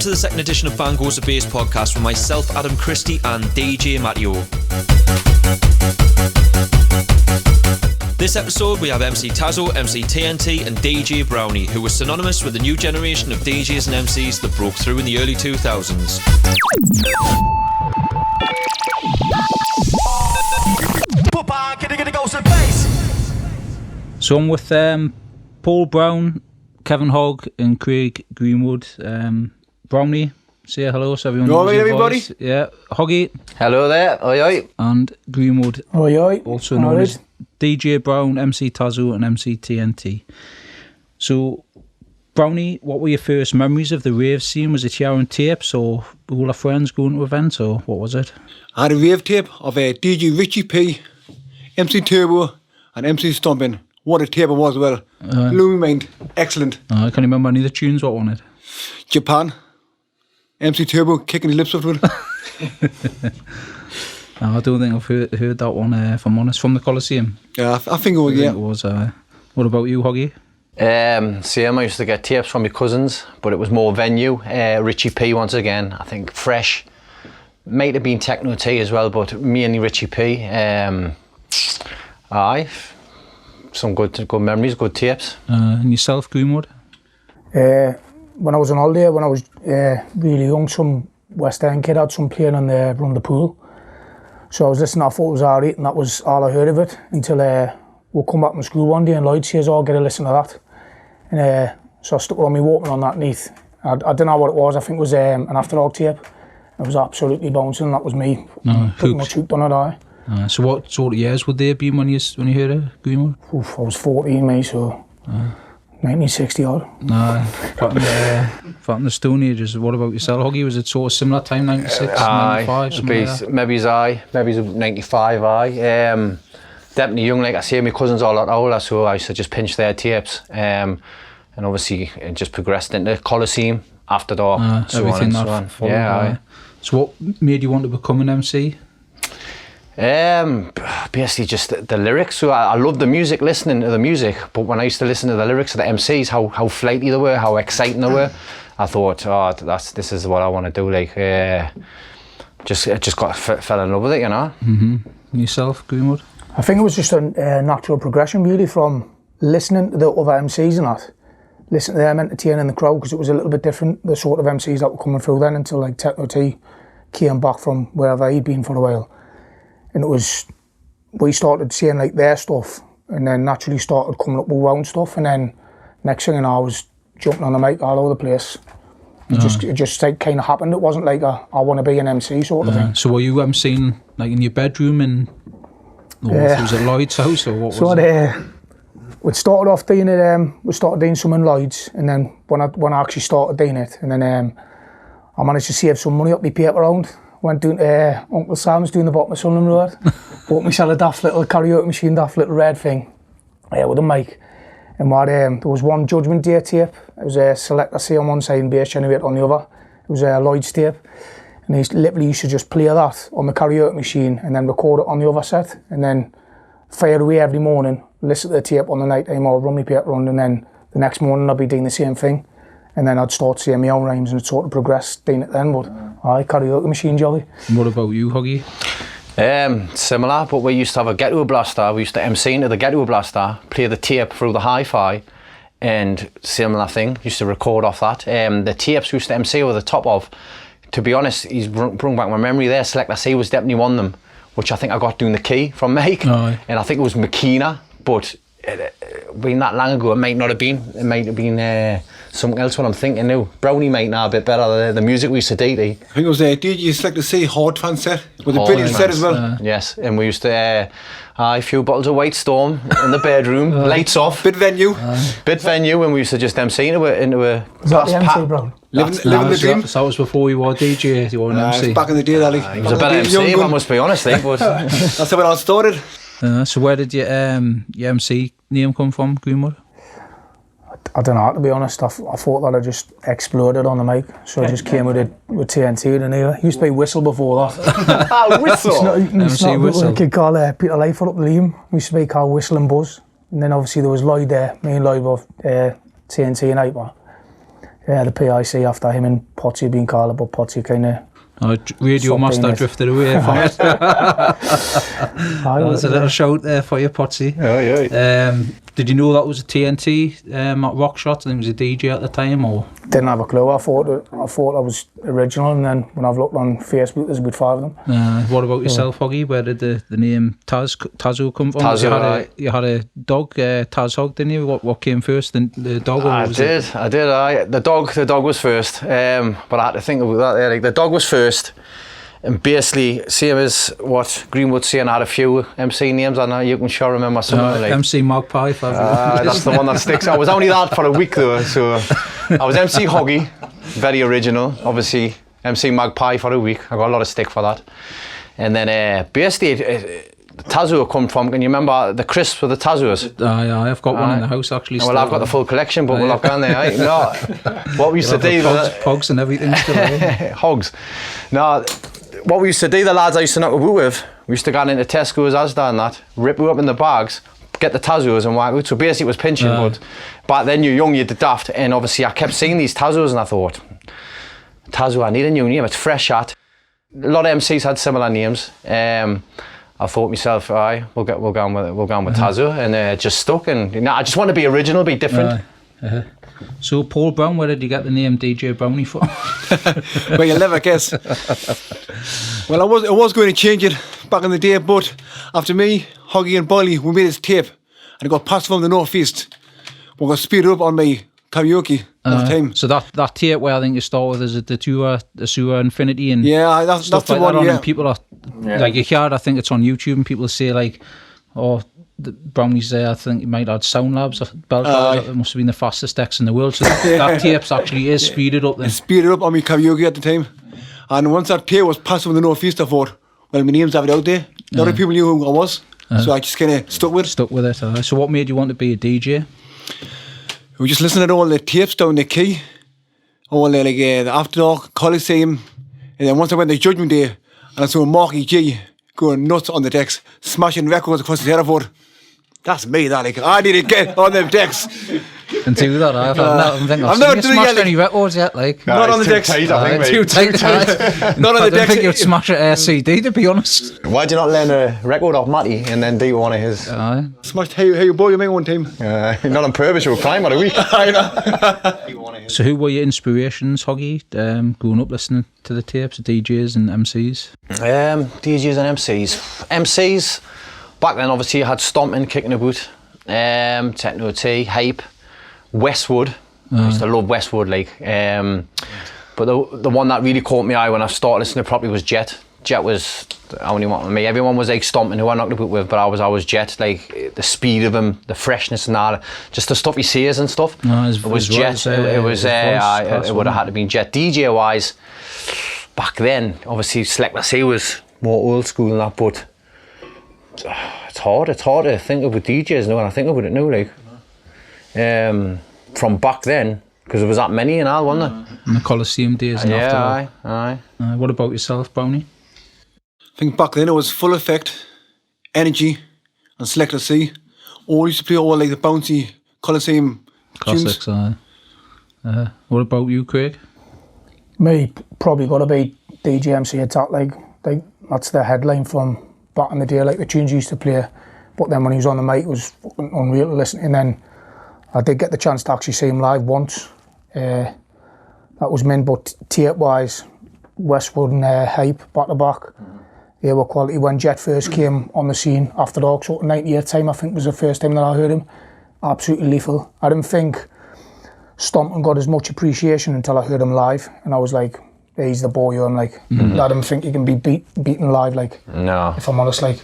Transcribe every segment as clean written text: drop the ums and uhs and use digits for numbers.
welcome to the second edition of Band Goes to Bass podcast with myself, Adam Christie, and DJ Matty. This episode we have MC Tazo, MC TNT and DJ BROWNY, who was synonymous with the new generation of DJs and MCs that broke through in the early 2000s. So I'm with Paul Brown, Kevin Hogg and Craig Greenwood. BROWNY, say hello so everyone knows your everybody. voice. Yeah, Hoggy. Hello there, oi oi. And Greenwood, Oi oi. also known as DJ Brown, MC Tazo and MC TNT. So, BROWNY, what were your first memories of the rave scene? Was it sharing tapes or all our friends going to events, or what was it? I had a rave tape of DJ Richie P, MC Turbo and MC Stompin'. What a tape it was as well. Blew my mind. Excellent. I can't remember any of the tunes. What on it? Japan. MC Turbo kicking his lips up to it. No, I don't think I've heard that one, if I'm honest, from the Coliseum. Yeah, I think it was, yeah. It was. What about you, Hoggy? Same, I used to get tapes from my cousins, but it was more venue. Richie P once again, I think Fresh. Might have been Techno T as well, but mainly Richie P. Aye. Some good memories, good tapes. And yourself, Greenwood? When I was on holiday, when I was really young, some West End kid had some playing on the pool. So I was listening, I thought it was alright, and that was all I heard of it until we'll come back from school one day and Lloyd says, "Oh, get a listen to that." And so I stuck it on my Walkman on that neath. I don't know what it was, I think it was an Afterlog tape. It was absolutely bouncing, that was me. Pretty much hooked on it, aye. So what sort of years would they be when you heard it, Greenwood? Oof, I was 14, mate, so 1960 odd. From the Stone Ages. What about yourself, Hoggy? Was it sort of similar time, 96, 95, something like that? Maybe 95, aye. Definitely young, like I say, my cousins all a lot older, so I used to just pinch their tapes. And obviously it just progressed into Coliseum, After Dark, so on and so on. Yeah, aye. So what made you want to become an MC? Basically just the lyrics. So I love the music, listening to the music, but when I used to listen to the lyrics of the MCs, how flighty they were, how exciting they were, I thought, this is what I want to do. Like, just fell in love with it, you know. Mm-hmm. Yourself, Greenwood? I think it was just a natural progression, really, from listening to the other MCs and that, listening to them entertaining the crowd, because it was a little bit different, the sort of MCs that were coming through then, until like Techno T came back from wherever he'd been for a while. And we started seeing like their stuff, and then naturally started coming up with our own stuff, and then next thing you know, I was jumping on the mic all over the place. It just like kind of happened. It wasn't like I want to be an MC sort of thing. So were you MCing like in your bedroom, and was it Lloyd's house, or what was it? We started off doing it. We started doing some in Lloyd's, and then when I actually started doing it, and then I managed to save some money up my paper round. Went down to Uncle Sam's doing the bottom of Sunderland Road. Bought myself a daft little karaoke machine, daft little red thing, with a mic. And there was one Judgment Day tape. It was a Selector C on one side and Bass Generator on the other. It was a Lloyd's tape. And he literally used to just play that on the karaoke machine and then record it on the other set. And then fire away every morning, listen to the tape on the night time, or run my paper round, and then the next morning I'd be doing the same thing. And then I'd start saying my own rhymes, and it sort of progressed doing it then, but karaoke machine jolly. And what about you, Hoggy? Similar, but we used to have a Ghetto Blaster. We used to MC into the Ghetto Blaster, play the tape through the hi-fi, and similar thing, used to record off that. The tapes we used to MC over the top of, to be honest, he's brought back my memory there. Selector C was definitely one of them, which I think I got doing the key from Mike, and I think it was Makina, but being that long ago, it might not have been. It might have been something else what I'm thinking now. BROWNY might know a bit better, the music we used to do. I think it was DJ Selector C Hard Trance set, with a brilliant set as well. Yes, and we used to a few bottles of White Storm in the bedroom, lights off. Bit venue, and we used to just MC into a was that the MC, Brown? Living the dream. That was before you were DJ, you were an MC. Back in the day, Ali. He was a better MC, I must be honest, but that's how it all started. So where did your MC name come from, Greenwood? I don't know, to be honest. I thought that I just exploded on the mic, so I just came with TNT and it used to be Whistle before that. Whistle? It's not a kid called Peter Lightfoot up the Liam. We used to be called Whistle and Buzz. And then obviously there was Lloyd there, me and Lloyd were TNT and 8 were. the PIC after him and Potsy had been called, but Potsy kind of... Radio Master drifted away from it. That was a little shout there for you, Potsy. Yeah. Did you know that was a TNT rock shot and he was a DJ at the time, or? Didn't have a clue. I thought I was original, and then when I've looked on Facebook, there's a good 5 of them. What about yourself, Hoggy? Where did the name Tazo come from? Tazo, you had a dog, Tazhog, didn't you? What came first, the dog? I did. The dog was first. But I had to think about that. Like, the dog was first. And basically, same as what Greenwood's saying, I had a few MC names. I know you can sure remember some. Like, MC Magpie. That's the one that sticks. I was only that for a week though, so I was MC Hoggy, very original. Obviously, MC Magpie for a week. I got a lot of stick for that. And then basically, Tazo come from. Can you remember the crisps with the Tazos? I've got one in the house actually. Well, I've got the full collection, but we'll not go in there. Right? No, what we used to do, pogs and everything. Hogs. No. What we used to do, the lads I used to knock about with, we used to go into Tesco's, Asda and that, rip it up in the bags, get the Tazos and whack out. So basically it was pinching, but back then you're young, you're daft, and obviously I kept seeing these Tazos and I thought, Tazo, I need a new name, it's fresh at. A lot of MCs had similar names. I thought myself, alright, we'll go on with Tazo, and it just stuck, and I just want to be original, be different. So Paul Brown, where did you get the name DJ Brownie from? Well, you'll never guess. Well, I was going to change it back in the day, but after me, Hoggy and Bolly, we made this tape, and it got passed from the North East. We got speed up on my karaoke at the time. So that tape where I think you start with is it the Sewer Infinity and that's stuff the like one. That on, yeah. and people are like, you hear it, I think it's on YouTube, and people say like, oh, the Brownies there, I think it might have Sound Labs, Belfast, it must have been the fastest decks in the world. So that tape's actually is speeded up then. It speeded up on my karaoke at the time. And once that tape was passed from the North East, I thought, well, my name's have it out there. A lot of people knew who I was, so I just kind of stuck with it. So what made you want to be a DJ? We just listened to all the tapes down the key, all the, like, the After Dark, Coliseum, and then once I went to Judgment Day, and I saw Marky G going nuts on the decks, smashing records across the head, I thought, that's me, that, like, I need to get on them decks. And do that, I've never never smashed any records yet, like. Not on the decks. Tight, I think, too tight. Not on the I don't decks. think you'd smash a CD, to be honest. Why'd you not learn a record off Matty and then do one of his? Smashed Hey You Boy, you make one time. Not on purpose, you were crying about a week. I know. So who were your inspirations, Hoggy, growing up listening to the tapes of DJs and MCs? DJs and MCs. MCs, back then obviously you had Stomping, Kicking a Boot, Techno T, Hype, Westwood. I used to love Westwood, like. But the one that really caught my eye when I started listening properly was Jet. Jet was the only one with me. Everyone was like Stomping, who I knocked about with, but I was always Jet. Like the speed of him, the freshness and that, just the stuff he says and stuff. It was Jet. It would have had to be Jet. DJ wise, back then, obviously Selector C was more old school than that, but it's hard to think about DJs now when I think about it now, like. From back then, because there was that many and all, wasn't there? In the Coliseum days and after that. Aye. What about yourself, Brownie? I think back then it was Full Effect, Energy, and Selector C. All used to play all like the bouncy Coliseum Classics, tunes. What about you, Craig? Me, probably got to be DJ MC Attack, like that's the headline from back in the day, like the tunes he used to play. But then when he was on the mic, it was fucking unreal to listen. And then I did get the chance to actually see him live once. That was meant, but tape-wise, Westwood and Hype back to back. They were quality. When Jet first came on the scene after Dark, sort of 98 time, I think was the first time that I heard him. Absolutely lethal. I didn't think Stomping got as much appreciation until I heard him live, and I was like, he's the boy. I'm like, I don't think he can be beaten live, like. No. If I'm honest, like.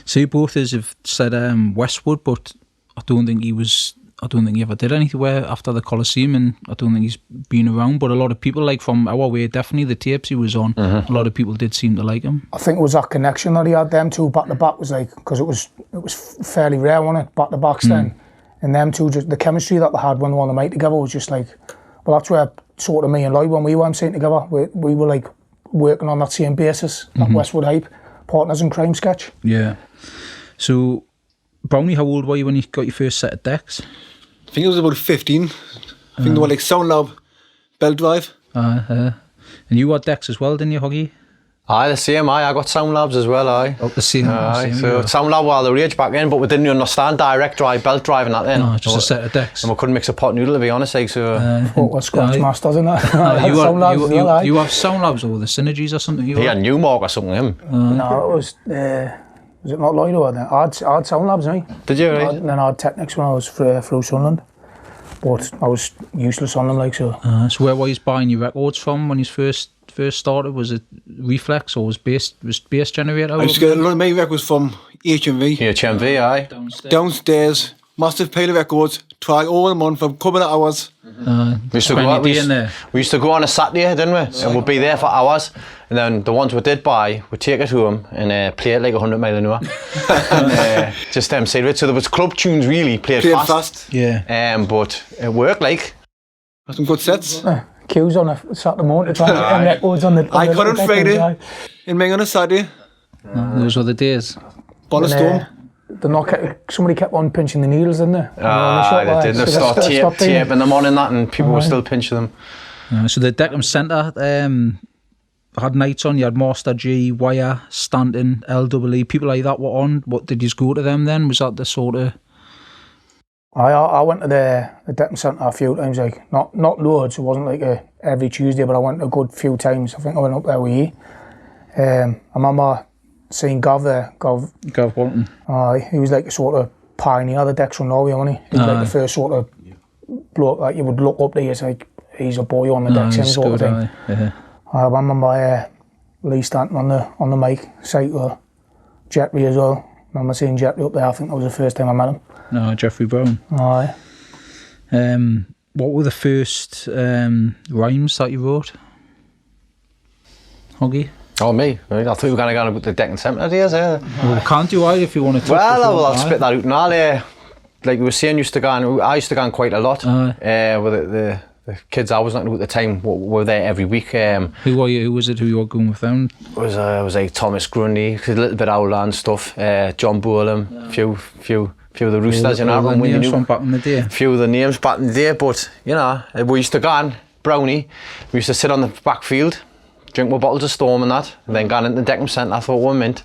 See, both of us have said Westwood, but I don't think he ever did anywhere after the Coliseum, and I don't think he's been around. But a lot of people, like from our way, definitely the tapes he was on, a lot of people did seem to like him. I think it was that connection that he had. Them two back to back was like, because it was fairly rare, wasn't it? Back to backs then, and them two, just the chemistry that they had when they were on the mic together was just like, well, that's where sort of me and Lloyd, when we were MCing together, we were like working on that same basis, that Westwood Hype, partners in crime sketch. Yeah. So, Brownie, how old were you when you got your first set of decks? I think it was about 15. I think they were like Sound Lab, belt drive. And you had decks as well, didn't you, Hoggy? Aye, the same. I got sound labs as well. Aye. Oh, the same. Aye. Same, So yeah. sound lab while the rage back in, but we didn't understand direct drive, belt drive, and that then. No, just a set of decks. And we couldn't mix a pot noodle, to be honest. Like so. What Scratch aye. Masters and that. You have sound labs or the synergies or something? He had Newmark or something. Him. No, it was it not Lloyd or that? I had sound labs, eh? Did you? Right? And then I had Technics when I was through Sunderland. But I was useless on them, like so. So where were you buying your records from when you first started? Was it Reflex or was bass generator? I used to get a lot of my records from HMV. HMV, aye. Downstairs, massive pile of records, try all them on for a couple of hours. We used to go on a Saturday, didn't we? And we'd be there for hours. And then the ones we did buy, we'd take it home and play it like 100 mile an hour. And, just MC it. So there was club tunes really, played fast. Yeah. But it worked like. Had some good sets. Queues on a Saturday morning to try and get them records on the... I cut on Friday, in Ming on a Saturday. Those were the days. Ball of stone. Somebody kept on pinching the needles, didn't they? They did. They start taping them on and that, and people were still pinching them. So the Deckham Centre had nights on. You had Master G, Wire, Stanton, LWE, people like that were on. What did you go to them then? Was that the sort of... I went to the Deckham Centre a few times, like not loads. It wasn't like every Tuesday, but I went a good few times. I think I went up there with you. I remember seeing Gav there. Gav Walton. He was like a sort of pioneer of the decks from Norway, wasn't he? He was like the first sort of bloke that you would look up to. It's like he's a boy on the decks, him sort of thing. Yeah. I remember Lee Stanton on the mic, Psycho, Jetry as well. I remember seeing Jetry up there. I think that was the first time I met him. No, Jeffrey Brown. Aye. What were the first rhymes that you wrote? Hoggy? Oh, me? I thought we were going to go with the Deckham Centre days. Well, can't you either if you want to. I'll spit that out now. Like we were saying, I used to go on quite a lot. With the kids I was not at the time were there every week. Who were you? Who was it? Who you were going with them? It was like Thomas Grundy, a little bit Outland stuff. John Bolam, few of the Roosters, you know. When you knew back in the day. A few of the names back in the day, but you know, we used to go on Brownie. We used to sit on the backfield, drink more bottles of Storm and that, and then gone into the Deckham Centre. I thought what it meant.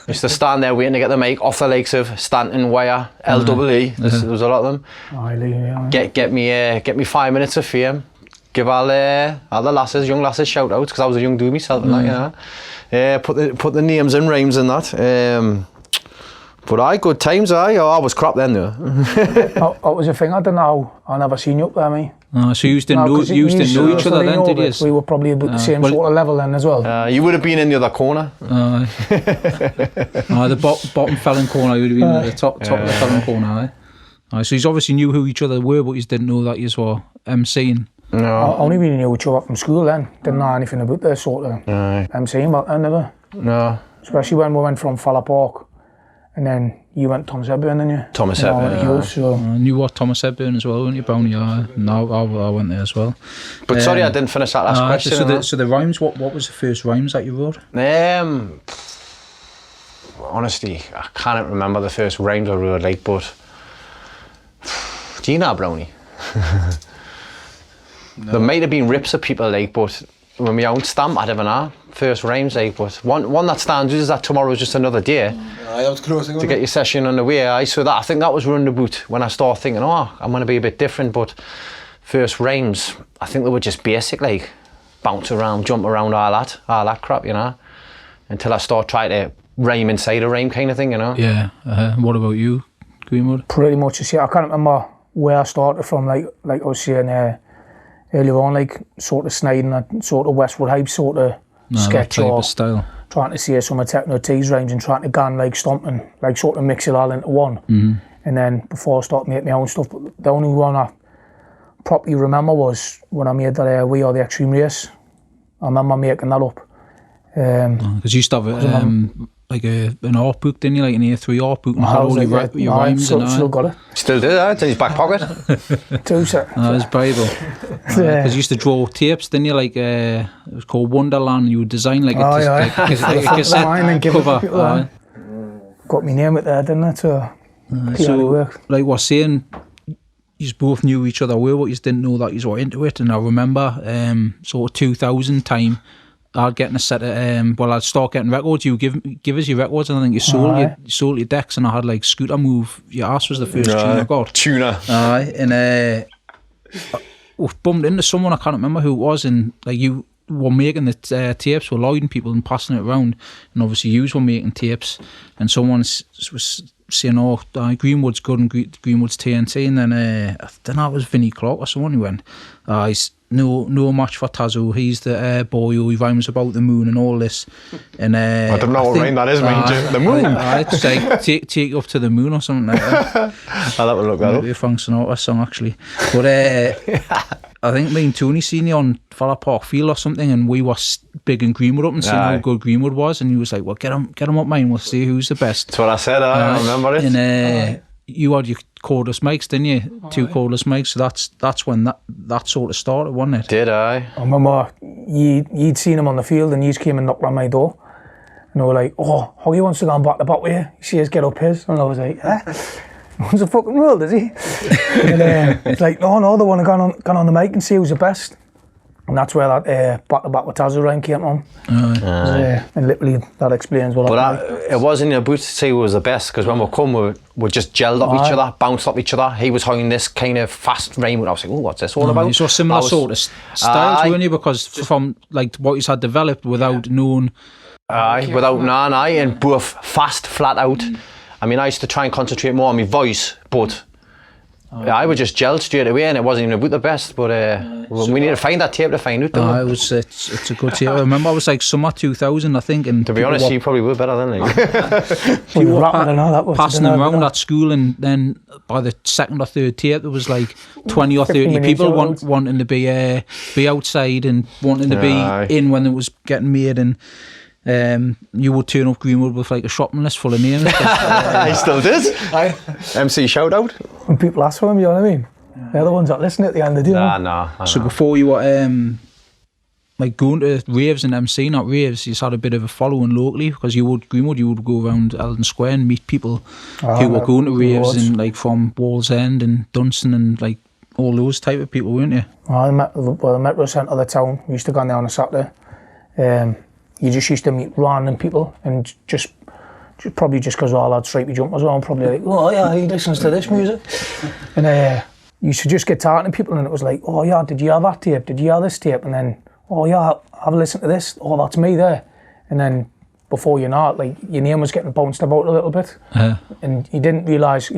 Used to stand there waiting to get the mic off the likes of Stanton, Wire, LWE. There was a lot of them. Get me 5 minutes of fame. Give all the young lasses shout outs because I was a young dude myself and that, you know. Put the names and rhymes and that. But good times, I was crap then though. That was a thing. I don't know. I never seen you up there, mate. So you didn't know each other then, did you? We were probably about the same sort of level then as well. You would have been in the other corner. The bottom felon corner, you would have been at the top of the felon corner. So you obviously knew who each other were, but you didn't know that you were MCing. No. I only really knew each other from school then. Didn't know anything about the sort of MCing back then, never. No. Especially when we went from Falla Park. And then you went Thomas Hepburn, didn't you? Thomas Hepburn, so. I knew what Thomas Hepburn as well, weren't you, Brownie? No, I went there as well. But sorry, I didn't finish that last question. So the rhymes, what was the first rhymes that you wrote? Honestly, I can't remember the first rhymes I wrote, like, but... Do you know Brownie? No. There might have been rips of people, like, but... When my own stamp, I don't know. First rhymes, like, but one that stands is that tomorrow is just another day. That was close. To get your session on the way. So that I think that was running about when I started thinking, I'm going to be a bit different. But first rhymes, I think they were just basic, like bounce around, jump around, all that crap, you know. Until I start trying to rhyme inside a rhyme, kind of thing, you know. Yeah. What about you, Greenwood? Pretty much the same. I can't remember where I started from. Like I was saying. Earlier on, like sort of sniding that sort of Westwood Hype sort of sketch or style. Trying to say some of Techno T's rhymes and trying to go and like stomping, like sort of mix it all into one. Mm-hmm. And then before I started making my own stuff, the only one I properly remember was when I made that We Are the Extreme Race. I remember making that up. Because you used to have like an art book, didn't you? Like an A3 art book and had all your rhymes and still got it. Still do that, it's in his back pocket. Two seconds. That was Bible. Because you used to draw tapes, didn't you? Like it was called Wonderland. You would design like a cassette cover. Got my name with there, didn't it? So like we're saying, you both knew each other well, but you didn't know that you were into it. And I remember sort of 2000 time, I'd get in a set of I'd start getting records. You give us your records, and I think you sold your decks, and I had like Scooter Move Your Ass was the first tune I got. Tuner. And we bumped into someone, I can't remember who it was, and like you were making the tapes with Lloyd and people and passing it around, and obviously you were making tapes, and someone was saying, "Oh, Greenwood's good and Greenwood's TNT," and then I don't know, it was Vinnie Clark or someone who went, "He's no match for Tazo. He's the boy who rhymes about the moon and all this." And I don't know what rhyme that is, mind you. The moon. It's like take you up to the moon or something like that. I'll have a look that up. Maybe a Frank Sinatra song actually, but. I think me and Tony seen you on Falla Park Field or something, and we were big in Greenwood up and seeing how good Greenwood was, and he was like, "Well, get him up, mine. We'll see who's the best." That's what I said. I remember it. And you had your cordless mics, didn't you? 2 cordless mics. So that's when that sort of started, wasn't it? Did I? I remember you'd seen him on the field, and you came and knocked on my door, and they were like, "Oh, Hoggy wants to go back to back with you. You see us get up his," and I was like, "Eh? Wants a fucking rule, does he?" And it's like, no, they want to go on the mic and see who's the best. And that's where that back to back with Tazo rhyme came on. And literally that explains what it wasn't your boots to say who was the best, because when we come, we just gelled off each other, bounced off each other. He was holding this kind of fast rhyme. I was like, "Oh, what's this all about?" You saw similar sort of styles, weren't you? Because from like what he's had developed without knowing. Without and both fast, flat out. I mean, I used to try and concentrate more on my voice, but I would just gel straight away, and it wasn't even about the best. But we need to find that tape to find out. It's a good tape. I remember I was like summer 2000, I think. And to be honest, you probably were better than me. You were passing them around at school, and then by the second or third tape, there was like 20 or 30 people wanting to be outside and wanting to be in when it was getting made, and. You would turn up Greenwood with like a shopping list full of names. I still did. MC shout out. When people ask for him, you know what I mean? They're the ones that listen at the end of the day. Nah. So before you were like going to raves and MC, not raves, you just had a bit of a following locally, because you would go around Eldon Square and meet people who were going to raves and like from Wallsend and Dunstan and like all those type of people, weren't you? I met the Metro Centre of the town. We used to go in there on a Saturday. You just used to meet random people, and just probably just because we all had stripy jumpers on, probably like, "Oh yeah, he listens to this music." And you used to just get talking to people, and it was like, "Oh yeah, did you hear that tape? Did you hear this tape?" And then, "Oh yeah, I've listened to this. Oh, that's me there." And then before you know it, like your name was getting bounced about a little bit, and you didn't realise.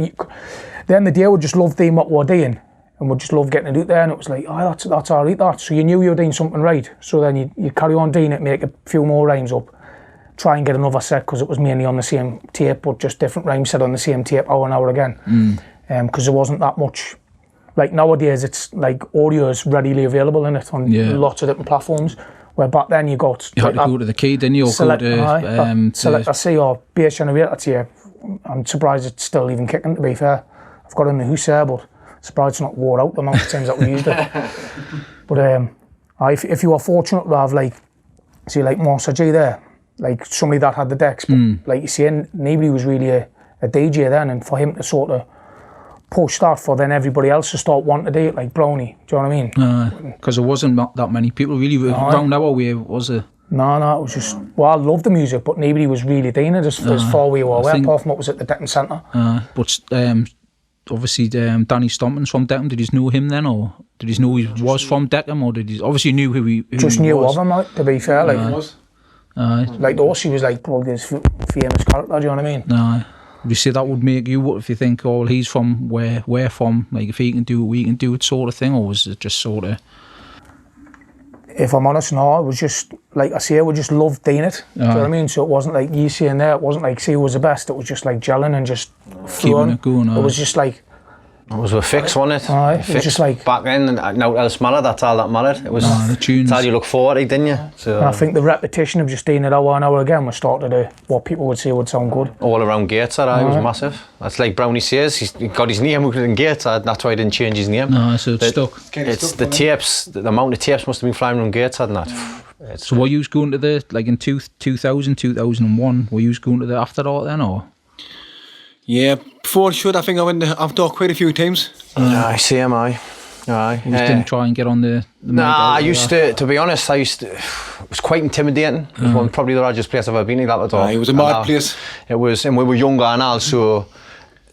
Then the day would just love doing what we're doing. And would just love getting it out there, and it was like, "Oh, that's all right, that." So you knew you were doing something right. So then you carry on doing it, make a few more rhymes up, try and get another set, because it was mainly on the same tape, but just different rhymes said on the same tape hour and hour again. Because there wasn't that much. Like nowadays, it's like audio is readily available in it on lots of different platforms. Where back then you had to go to the key, didn't you? Or select, go to Select C or bass generator tape. I'm surprised it's still even kicking, to be fair. I've got it in the house here, but surprised it's not wore out the amount of times that we used it. But if you were fortunate to have like Monster G there, like somebody that had the decks, but like you say, nobody was really a DJ then, and for him to sort of push that for then everybody else to start wanting to do it, like BROWNY, do you know what I mean? Because there wasn't that many people really around our way, was there? No, it was just, I loved the music, but nobody was really doing it as far we were away, apart from what was at the Deckham Centre. But obviously Danny Stompton's from Deckham. Did you know him then, or did you know he was from Deckham, or did you obviously knew who he just who knew was? of him, like, to be fair, like like us, he was like probably this famous character, do you know what I mean? Would you say that would make you, what if you think, oh, he's from where from, like if he can do it, we can do it sort of thing, or was it just sort of? If I'm honest, no, it was just, like I say, we just loved doing it, do you know what I mean? So it wasn't like you saying there, it wasn't like see who was the best, it was just like gelling and just flowing. Keeping it going, it was just like, it was a fix, wasn't it? It was just like back then, and now else mattered. That's all that mattered. It was the tunes. That's all you look forward to, didn't you? So, and I think the repetition of just doing it hour and hour again was started to what people would say would sound good. All around Gateshead, it was massive. That's like BROWNY says. He got his name out in Gateshead. That's why he didn't change his name. No, so it's stuck. It's the tapes. The amount of tapes must have been flying around Gateshead and that. So were you going to the, like in 2000, 2001, were you going to the After Dark then, or? Yeah, before the shoot, I think I went to After Dark quite a few times. Aye, same, aye. Aye. You just didn't try and get on the mic Nah, out I of used that? to be honest, it was quite intimidating. It was probably the largest place I've ever been in, that was all. It was a mad place. It was, and we were younger and all, so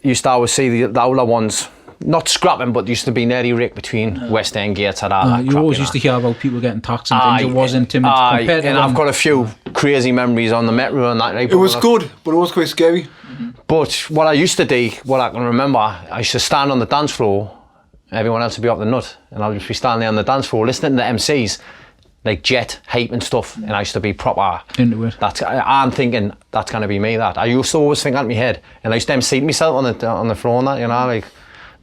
used to always see the older ones, not scrapping, but used to be nearly raked between West End Gates and all that You crap, always know. used to hear about people getting taxed and things. It was intimidating compared to and I've got a few crazy memories on the metro and that. Like, It was good, but it was quite scary. But what I used to do, what I can remember, I used to stand on the dance floor, everyone else would be up the nut, and I'll just be standing there on the dance floor listening to the MCs, like Jet, Hype and stuff, and I used to be proper into it. I'm thinking that's gonna be me. That I used to always think that in my head, and I used to MC myself on the floor and that, you know, like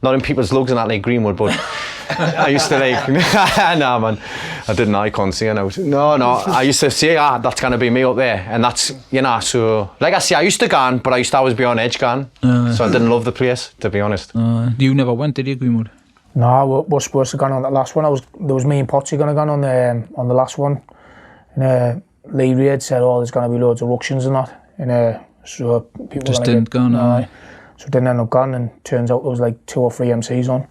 not in people's lugs and that like Greenwood, but I used to like nah man, I didn't. I can't see it now. No, I used to say that's gonna be me up there, and that's, you know, so like I say, I used to go on, but I used to always be on edge gone, so I didn't love the place, to be honest. You never went, did you, Greenwood? No, we're supposed to have gone on that last one. There was me and Potsy going to go on the last one. And Lee Reid said, there's going to be loads of ructions and that. And so people Just didn't go, no. So it didn't end up going, and turns out there was like 2 or 3 MCs on.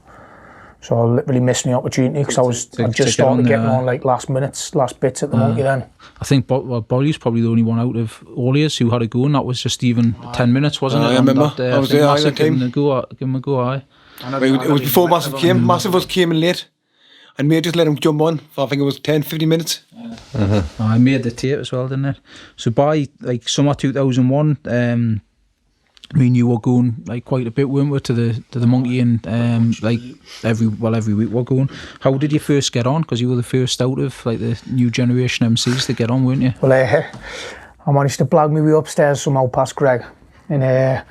So I literally missed the opportunity because I just started getting on like last bits at the Monkey then. I think Bolly's probably the only one out of all of us who had a go, and that was just even 10 minutes, wasn't it? I remember. That, I was there, Massive that time. give him a go, aye. It was before Massive came. Massive came in late. And me just let him jump on for, I think it was 10-15 minutes. I made the tape as well, didn't it? So by like summer 2001, me and you were going like quite a bit, weren't we, to the Monkey, and like every week we're going. How did you first get on? Because you were the first out of like the new generation MCs to get on, weren't you? Well, I managed to blag my way upstairs somehow past Greg, and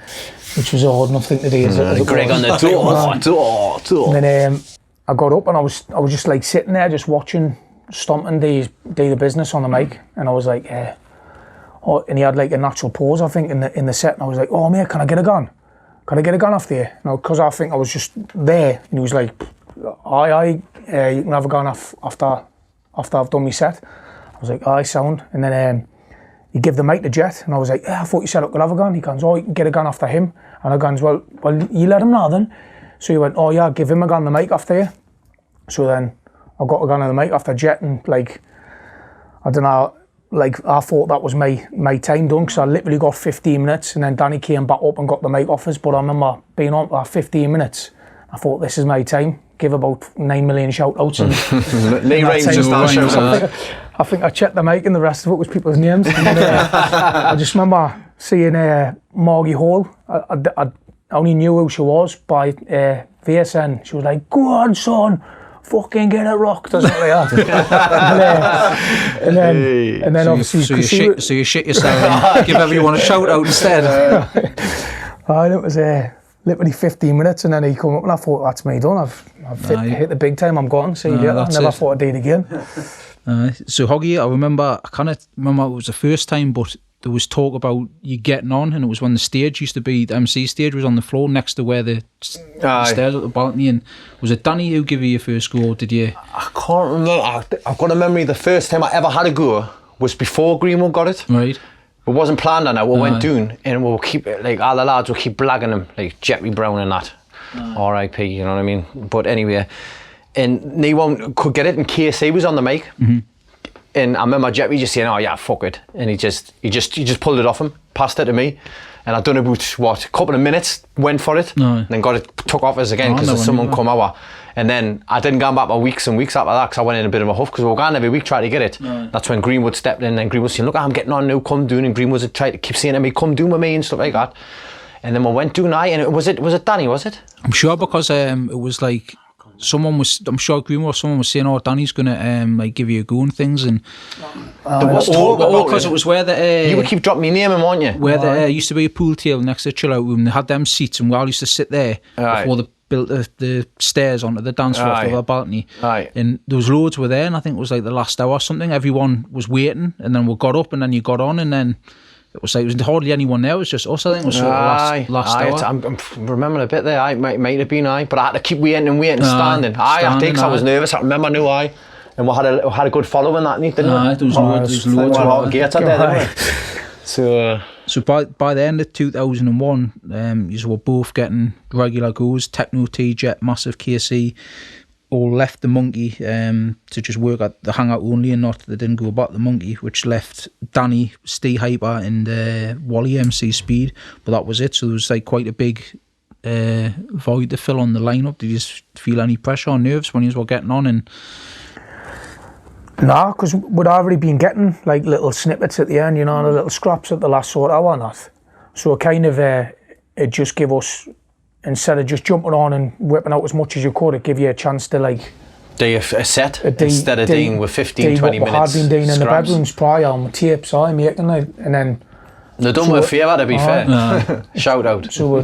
which was a hard enough thing to do. Greg on the door. And then I got up and I was just like sitting there just watching Stompton do the business on the mic, and I was like, and he had like a natural pause, I think, in the set, and I was like, oh mate, can I get a gun? Can I get a gun off there? Because I think I was just there, and he was like, aye, you can have a gun after I've done my set. I was like, aye, sound. And then he gave the mic to Jet, and I was like, I thought you said I could have a gun. He goes, you can get a gun after him. And I goes, well, you let him know then. So he went, yeah, give him a gun, the mic after you. So then I got a gun on the mic after Jet, and like, I don't know, like I thought that was my time done, because I literally got 15 minutes, and then Danny came back up and got the mic off us. But I remember being on for 15 minutes, I thought, this is my time. Give about 9 million shout outs. And Lee Raines just I think I checked the mic, and the rest of it was people's names. And, I just remember seeing Margie Hall. I only knew who she was by VSN. She was like, go on son, fucking get it rocked, or something like that. and then obviously so you shit yourself and give everyone a shout out instead. And it was literally 15 minutes, and then he come up, and I thought, that's me done. I've hit the big time, I'm gone. See you later. I never thought I'd do it again. So Hoggy, I can't remember it was the first time, but there was talk about you getting on, and it was when the stage used to be, the MC stage was on the floor next to where the stairs at the balcony. And was it Danny who gave you your first go, or did you? I can't remember. I've got a memory, the first time I ever had a go was before Greenwood got it. Right. It wasn't planned on it, we went doing, and we'll keep, like, all the lads will keep blagging him, like Jerry Brown and that. R.I.P., you know what I mean? But anyway, and no one could get it, and KC was on the mic. Mm-hmm. And I remember Jerry just saying, oh yeah, fuck it. And he just pulled it off him, passed it to me. And I'd done about, a couple of minutes, went for it, and then got it, took off us again, because someone come over. And then I didn't go back for weeks and weeks after that, because I went in a bit of a huff, because we were going every week trying to get it. That's when Greenwood stepped in, and Greenwood saying, look, I'm getting on now, come doing. And Greenwood would try to keep saying to me, come do with me, and stuff like that. And then we went doing, and was it Danny, was it? I'm sure, because it was like, someone was saying, oh, Danny's gonna like give you a go and things, and because it was where the you would keep dropping my name in, weren't you? Where there used to be a pool table next to the chill out room. They had them seats, and we all used to sit there before they built the stairs onto the dance floor for the balcony. And there was loads were there, and I think it was like the last hour or something. Everyone was waiting, and then we got up, and then you got on, and then it was hardly anyone there. It was just us. I think it was sort of last hour. I'm remembering a bit there. I might have been but I had to keep waiting and standing. I did, because I was nervous. I remember and we had a good following that night, didn't we? There was loads. Gates there, didn't we? So by the end of 2001, you were both getting regular goes. Techno, T-Jet, Massive, KC, all left the Monkey to just work at the Hangout only, and not they didn't go back to the Monkey, which left Danny, Steve Hyper, and Wally MC Speed. But that was it. So there was like quite a big void to fill on the lineup. Did you just feel any pressure or nerves when you were getting on? And nah, because we'd already been getting like little snippets at the end, you know, and little scraps at the last sort of hour and that. So it kind of it just gave us, instead of just jumping on and whipping out as much as you could, it gave you a chance to like do a set instead of doing with 15, 20 minutes. What we had been doing in the scraps. bedrooms prior on tapes, I making it, and then They done with a favour, to be fair. Shout out. So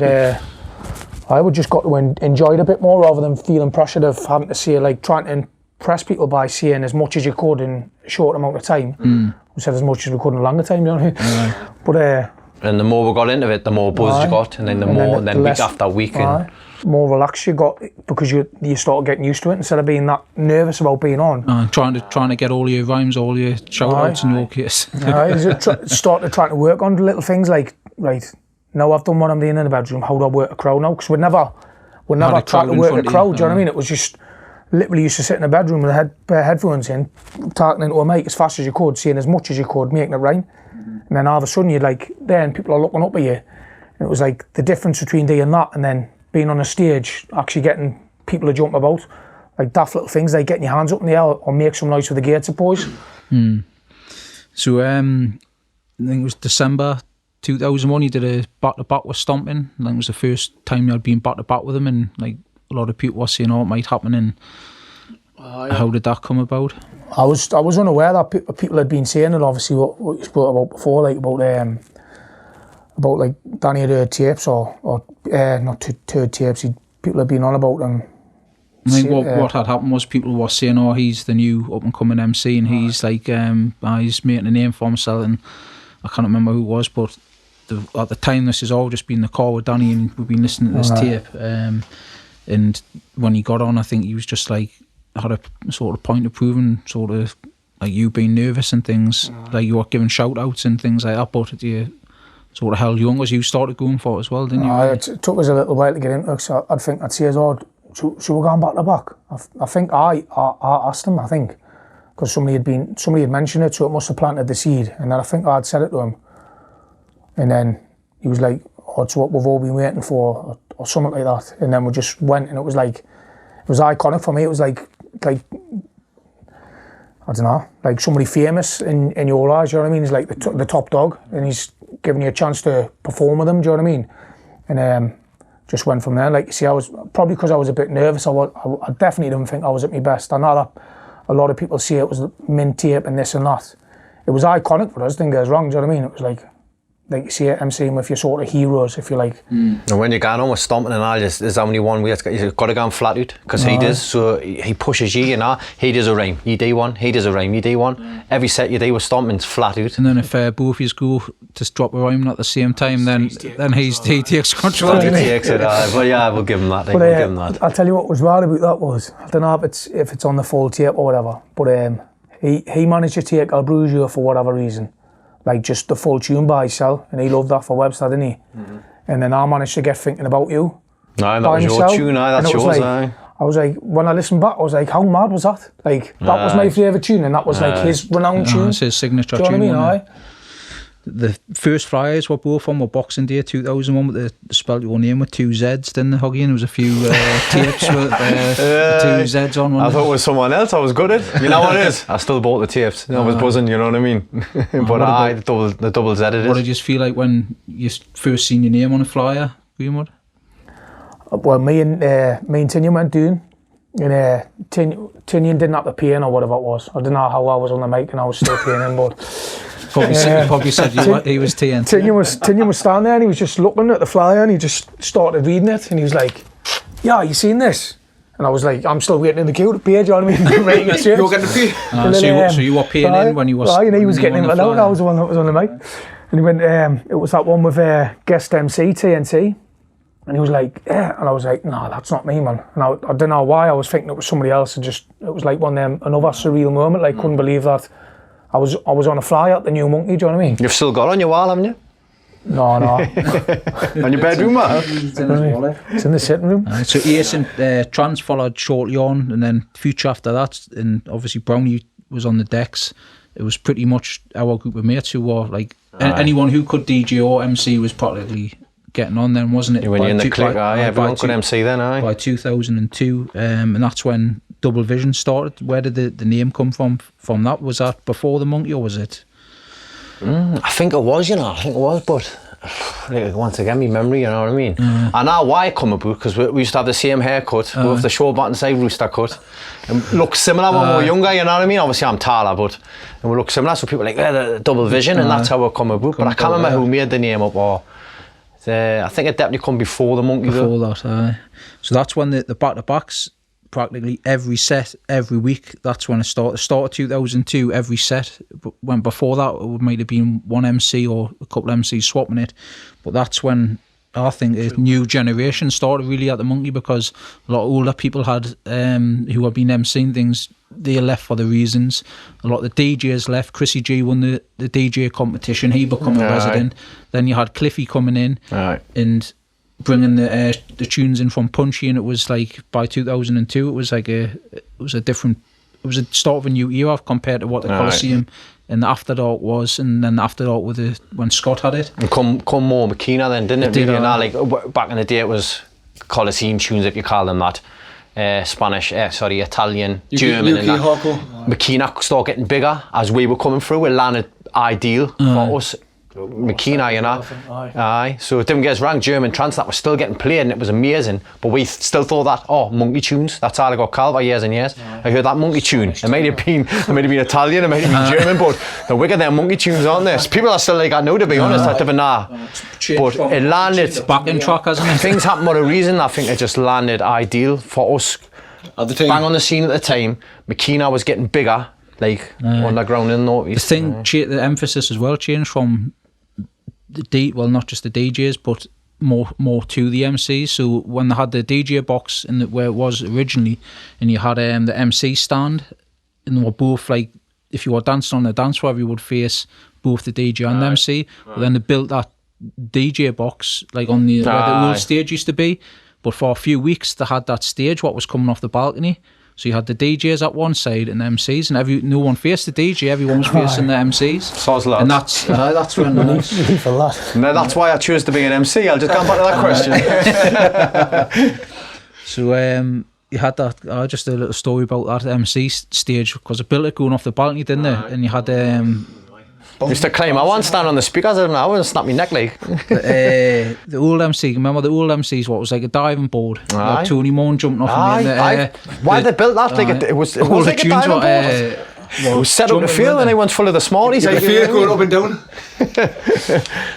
I would just got to enjoy it a bit more rather than feeling pressured of having to say, like, trying to impress people by saying as much as you could in a short amount of time. We said as much as we could in a longer time, you know what I mean? But and the more we got into it, the more buzz you got, and then then week after week, and more relaxed you got, because you started getting used to it instead of being that nervous about being on. Trying to get all your rhymes, all your shout outs in your case. Started trying to work on little things like, right, now I've done what I'm doing in the bedroom, how do I work a crowd now? Because we'd never tried to work a crowd, do you know what I mean? It was just literally used to sit in the bedroom with a pair of headphones in, talking into a mic as fast as you could, saying as much as you could, making it rhyme. And then all of a sudden you'd like, then people are looking up at you. And it was like the difference between doing that and then being on a stage, actually getting people to jump about. Like daft little things like getting your hands up in the air or make some noise with the Gateshead Boys. So I think it was December 2001, you did a back-to-back with Stomping. I think it was the first time you had been back-to-back with them, and like a lot of people were saying, oh, it might happen, and how did that come about? I was unaware that people had been saying it, obviously, what you spoke about before, like about like Danny had heard tapes or not two tapes, people had been on about them. I think what had happened was people were saying, oh, he's the new up-and-coming MC, and he's like, he's making a name for himself, and I can't remember who it was, but at the time this has all just been the call with Danny, and we've been listening to this tape, and when he got on, I think he was just like, had a sort of point of proving, sort of like you being nervous and things, like you were giving shout outs and things like that, but you sort of held young as you started going for it as well, didn't you? It took us a little while to get into it, so I'd say, should we go back to back? I think I asked him, because somebody had mentioned it, so it must have planted the seed, and then I think I'd said it to him, and then he was like, oh, it's what we've all been waiting for, or something like that, and then we just went, and it was iconic for me. It was like I don't know, like somebody famous in your eyes, you know what I mean? He's like the top dog, and he's giving you a chance to perform with him, do you know what I mean? And just went from there. Like you see, I was probably, because I was a bit nervous, I definitely didn't think I was at my best. I know that a lot of people say it was mint tape and this and that. It was iconic for us, didn't get us wrong, do you know what I mean? It was like you see it, MCing with your sort of heroes, if you like. And when you're going on with Stomping and all, there's only one way, you've got to go and flat out, because he does, so he pushes you, you know, he does a rhyme, you do one, he does a rhyme, you do one. Every set you do with Stomping's flat out. And then if both of you go to drop a rhyme at the same time, then he takes control. He takes it, but yeah, we'll give him that. But, we'll give him that. I'll tell you what was wild about that was, I don't know if it's on the full tape or whatever, but he managed to take I'll Bruise You for whatever reason. Like just the full tune by himself, and he loved that for Webster, didn't he? And then I managed to get Thinking About You. No, that was your tune, that's yours. I was like, when I listened back, I was like, how mad was that? Like, that was my favourite tune, and that was like his renowned tune. It's his signature tune. Do you know what I mean? The first flyers were both on were Boxing Day 2001, but they spelled your name with two Zs, didn't they, Huggy? And there was a few tapes with two Zs on one. I thought it was someone else, I was good at. You know what it is? I still bought the tapes. I was buzzing, you know what I mean? But the double Z it is. What did you feel like when you first seen your name on a flyer, Greenwood? Well, me and Tinian went doing, and Tinian didn't have to pay in or whatever it was. I don't know how I was on the mic and I was still paying in, but Probably said he was TNT. Tinian was standing there and he was just looking at the flyer and he just started reading it and he was like, yeah, you seen this? And I was like, I'm still waiting in the queue to pay, do you know what I mean? You're getting the pay. So you were paying in when you was... and he was getting in, and I was the one that was on the mic. And he went, it was that one with guest MC, TNT. And he was like, yeah. And I was like, no, that's not me, man. And I don't know why I was thinking it was somebody else. And just, it was like one of them, another surreal moment. Like, couldn't believe that I was on a fly at the new Monkey, do you know what I mean? You've still got it on your wall, haven't you? No. On your bedroom, man? It's in the sitting room. So Ace and Trans followed shortly on, and then Future after that, and obviously Brownie was on the decks. It was pretty much our group of mates who were like anyone who could DJ or MC was practically getting on then, wasn't it? When you're in the clique, everyone could MC then, by 2002, and that's when Double Vision started. Where did the name come from that? Was that before the Monkey, or was it? I think it was, but once again, my memory, you know what I mean? I know why it come about, because we used to have the same haircut with the short button side rooster cut, and look similar when we were younger, you know what I mean? Obviously I'm taller, but and we look similar, so people were like, the Double Vision, and that's how it come about. But I can't remember who made the name up, or I think it definitely come before the Monkey. Before that, so that's when the back-to-backs, practically every set, every week, that's when it started. Start of 2002, every set. But when before that, it might have been one MC or a couple of MCs swapping it. But that's when I think a new generation started really at the Monkey, because a lot of older people had who had been MCing things, they left for the reasons. A lot of the DJs left. Chrissy G won the DJ competition. He became a resident. Then you had Cliffy coming in and bringing the tunes in from Punchy, and it was like by 2002 it was like a start of a new era compared to what the Coliseum and the After Dark was, and then the After Dark with when Scott had it. And come more Makina then, didn't it? Really, like back in the day it was Coliseum tunes, if you call them that. Spanish, Italian, German, and that. Makina started getting bigger as we were coming through. It landed ideal for us. Makina, you know. Aye. So it didn't get us wrong, German trance that was still getting played, and it was amazing. But we still thought that, Monkey tunes, that's all I got called for years and years. I heard that Monkey tune. It might have been Italian, it might have been German, but the wicked they're Monkey tunes, aren't they? People are still like that now, to be honest, that they've but it landed back in track, hasn't it? Things happened for a reason. I think it just landed ideal for us. At the time, bang on the scene at the time. Makina was getting bigger, like underground in the North East. The emphasis as well changed from not just the DJs, but more to the MCs. So when they had the DJ box where it was originally, and you had the MC stand, and they were both like, if you were dancing on the dance floor, you would face both the DJ and the MC. But then they built that DJ box like on where the old stage used to be. But for a few weeks they had that stage what was coming off the balcony. So you had the DJs at one side and the MCs, and no one faced the DJ, everyone was facing the MCs. Soz lads. And that's when No, that's why I chose to be an MC. I'll just come back to that question. So you had that, just a little story about that MC stage, because it built it going off the balcony, didn't it? And you had used to climb. I want to stand on the speakers and I want to snap my neck like. The old MC, remember the old MCs? What was like a diving board? Like Tony Moore jumping off in the air. Why they built that? Like it was like a diving board. It was set up to field, and everyone's full of the smarties. The field going up and down.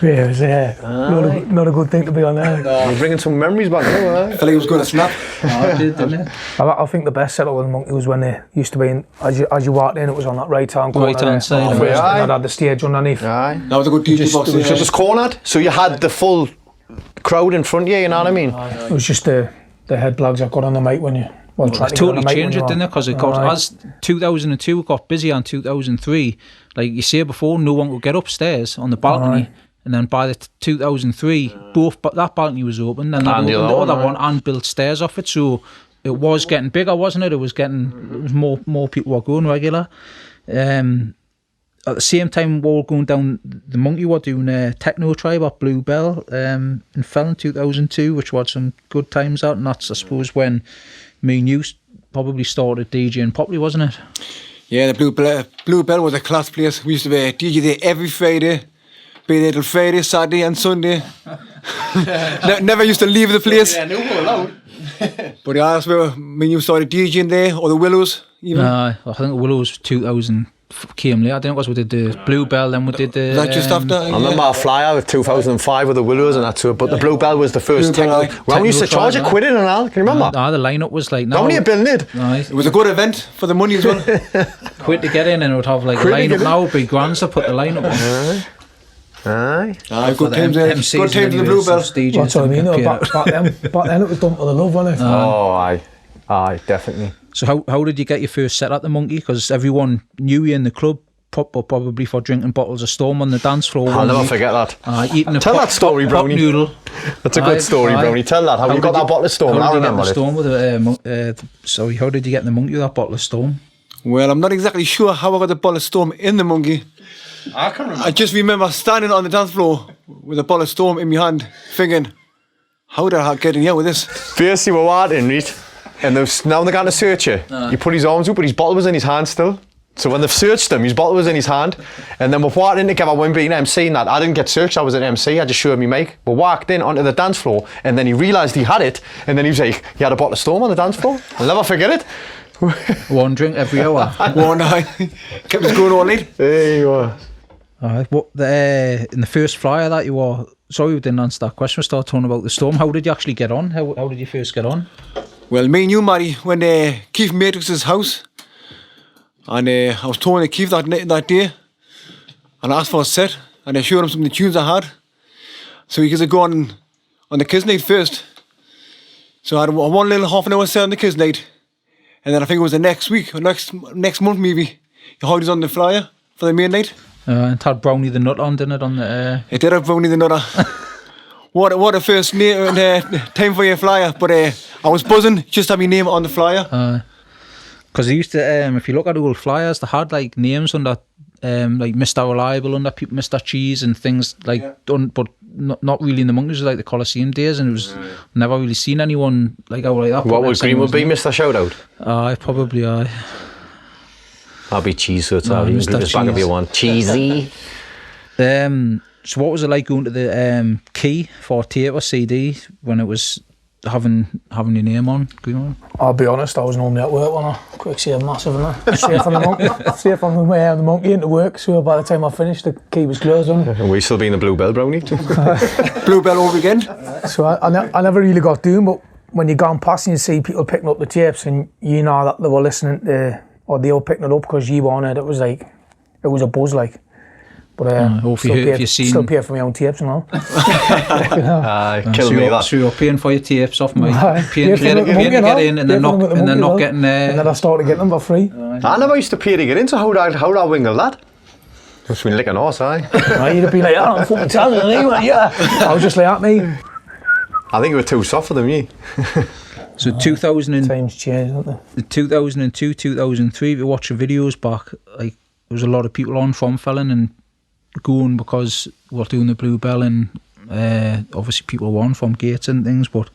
It was not a good thing to be on there. We're bringing some memories back now. I felt like it was going to snap. It did, didn't it? I think the best setup with the Monkey was when they used to be as you walked in, it was on that right hand corner. Right hand side. And it had the stage underneath. That was a good DJ box. So it was cornered, so you had the full crowd in front of you. You know what I mean? It was just the head plugs that got on the mic when you. It totally changed it, didn't it? Because it got, as 2002 got busy on 2003, like you say before, no one could get upstairs on the balcony. And then by the 2003, that balcony was open, and the other one and built stairs off it. So it was getting bigger, wasn't it? It was more people were going regular. At the same time, we were going down the Monkey, were doing a techno tribe at Bluebell in Fell in 2002, which was some good times out. And that's, I suppose, when me and you probably started DJing properly, wasn't it? Yeah, the Bluebell was a class place. We used to be DJ there every Friday, be there till Friday, Saturday and Sunday. Never used to leave the place. Yeah, no more allowed. But yeah, that's where me and you started DJing there, or the Willows even. I think the Willows 2000 came later. I think it was we did the Bluebell, then we did the... That just after? I remember our flyer with 2005 with the Willows and that too, but the Bluebell was the first techno. Well, we used to charge a quid in and all, can you remember? The lineup was like... How many a bill did? It was a good event for the money as well. Quid to get in, and it would have like a lineup now, would be grand to put the lineup on. Aye, good times there. Good times in the Bluebell. That's what I mean, back then it was done for the love, wasn't it? Oh, aye, definitely. So how did you get your first set at the Monkey? Because everyone knew you in the club probably for drinking bottles of Storm on the dance floor. I'll never forget that. Eating a Tell that story, pot Brownie. noodle. That's a good story, Brownie. Tell that. How you got that bottle of Storm? I remember it. Storm with sorry, how did you get in the monkey with that bottle of Storm? Well, I'm not exactly sure how I got the bottle of Storm in the monkey. I can remember. I just remember standing on the dance floor with a bottle of Storm in my hand, thinking, how did I get in here with this? First he were waiting, right? And now they're going to search you. He put his arms up, but his bottle was in his hand still. So when they've searched him, his bottle was in his hand. And then we're walking in together when being MC and that. I didn't get searched, I was an MC, I just showed me mic. We walked in onto the dance floor and then he realised he had it. And then he was like, he had a bottle of Storm on the dance floor. I'll never forget it. One drink every hour. One night. Kept us going all night. There you are. In the first flyer that you were, sorry we didn't answer that question, we started talking about the Storm. How did you actually get on? How did you first get on? Well, me and you, Matty, went to Keith Matrix's house. And I was told to Keith that day. And I asked for a set. And I showed him some of the tunes I had. So he could go on the kids' night first. So I had one little half an hour set on the kids' night. And then I think it was the next week, or next month maybe, he had us on the flyer for the main night. And had Brownie the Nut on, didn't it? On the, It did have Brownie the Nutter. What a first time for your flyer. But I was buzzing just to have my name on the flyer. Because they used to, if you look at old flyers, they had like names under, like Mr. Reliable under people, Mr. Cheese and things like done, but not really in the monkeys, like the Coliseum days, and it was never really seen anyone like that. What would Greenwood be, Mr. Shoutout? Probably. I'll be Cheese, so it's out. You can do this back if you want. Cheesy. So what was it like going to the Key for tape or CD when it was having your name on? I'll be honest, I was normally at work when I quick save massive and safe on the monkey. Safe on the monkey into work, so by the time I finished the key was closed on. And we still be in the Bluebell, Brownie. Bluebell over again. So I never really got doing, but when you're going past and you see people picking up the tapes and you know that they were listening to, or they were picking it up because you wanted it, was like, it was a buzz like. But still pay for my own tapes and all. Kill me that. So you're paying for your tapes off me, paying to get in, and then not getting there. And then I started getting them for free. I never used to pay to get in, so how'd I wingle that? Must have been licking horse, aye. You'd have been like, I don't fucking tell you anyway, yeah. I was just like, at me. I think you were too soft for them, you. So 2000 times change, don't they? 2002, 2003, if you watch the videos back, like there was a lot of people on from Felon and going because we're doing the Bluebell, and obviously people were on from Gates and things, but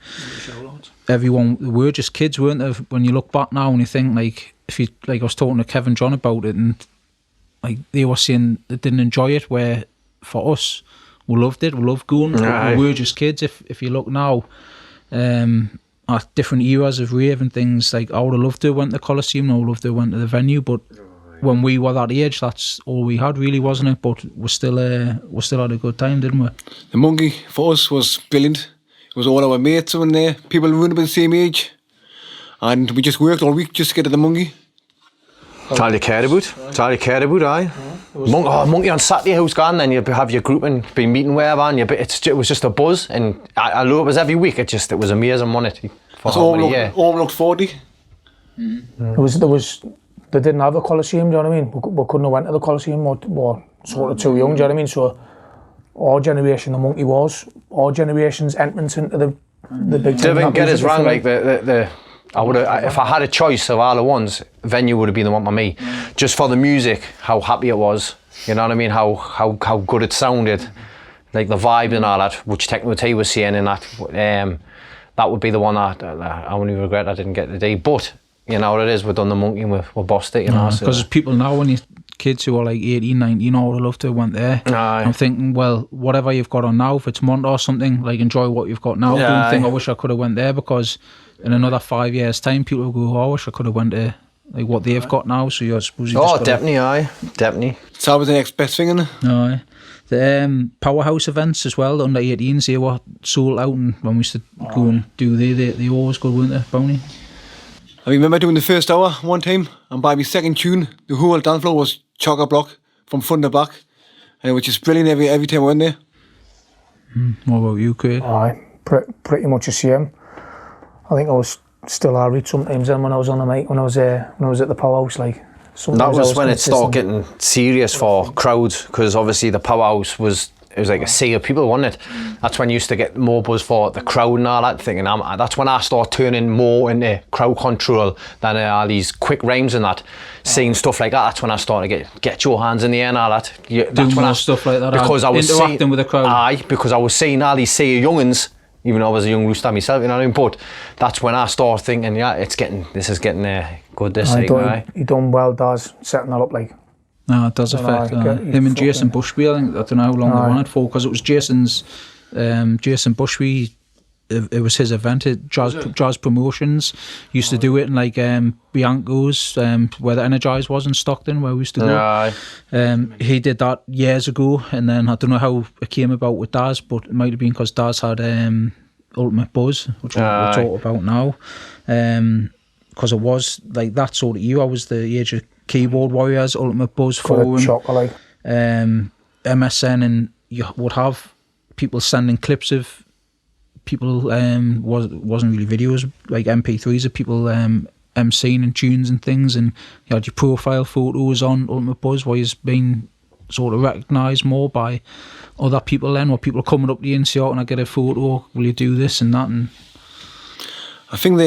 everyone were just kids, weren't they? When you look back now and you think, like, if you, like I was talking to Kevin John about it, and like they were saying they didn't enjoy it, where for us we loved it, we loved going, but we were just kids. If you look now at different eras of rave and things, like I would have loved to have went to the Coliseum, I would have loved to have went to the venue, but when we were that age, that's all we had really, wasn't it? But we still had a good time, didn't we? The monkey for us was brilliant. It was all our mates in there, people who were about the same age, and we just worked all week just to get to the monkey. It's all you cared about, aye. Monkey on Saturday, who's gone, then you have your group and be meeting wherever, and it was just a buzz, and I know it was every week. It was amazing, wasn't it? For all looked 40. They didn't have the Coliseum, do you know what I mean? We couldn't have went to the Coliseum, or sort of too young, do you know what I mean? So our generation, the monkey was, our generation's entrance into the big time. Don't get us wrong, like I would have, if I had a choice of all the ones, venue would have been the one for me. Just for the music, how happy it was, you know what I mean? How good it sounded, like the vibe and all that, which Techno T was saying, and that would be the one that I only regret I didn't get today. But you know what it is, we've done the monkey and we've bossed it, you know. Because people now, when you kids who are like 18, 19, you know, would love to have went there. I'm thinking, well, whatever you've got on now, if it's Monday or something, like enjoy what you've got now. Don't think, I wish I could have went there, because in another 5 years' time, people will go, oh, I wish I could have went to like what they've got now. So I suppose you just definitely. It's always the next best thing, isn't it? Aye. The powerhouse events as well, the under 18s, they were sold out, and when we used to go and do they always go, weren't they, Brownie? I remember doing the first hour one time, and by my second tune, the whole dance floor was chock-a-block from front to back, and it was just brilliant every time I went there. What about you, Craig? Aye, pretty much the same. I think I was still alright sometimes then when I was on the mic, when I was at the powerhouse, like That was when it started getting serious for crowds, because obviously the powerhouse was like a sea of people, wasn't it? That's when you used to get more buzz for the crowd and all that thing, and that's when I started turning more into crowd control than all these quick rhymes and that. Seeing stuff like that, that's when I started to get your hands in the air and all that. That's when stuff like that, because I was interacting with the crowd. Aye, because I was seeing all these sea of young'uns, even though I was a young rooster myself, you know what I mean? But that's when I started thinking, this is getting good, this thing, right? He done well, Daz, setting that up like. No, it does affect him and Jason Bushby. I don't know how long they won it for, because it was Jason Bushby. It was his event. Jazz Promotions used to do it in like Bianco's, where the Energize was in Stockton, where we used to go. He did that years ago, and then I don't know how it came about with Daz, but it might have been because Daz had Ultimate Buzz, which we'll talk about now. Because it was like that sort of year. I was the age of Keyboard Warriors, Ultimate Buzz Forum, MSN, and you would have people sending clips of people. Wasn't really videos, like MP3s of people MCing and tunes and things, and you had your profile photos on Ultimate Buzz, where you've been sort of recognised more by other people. Then, where people are coming up to you and say, "Oh, can I get a photo? Will you do this and that?" And I think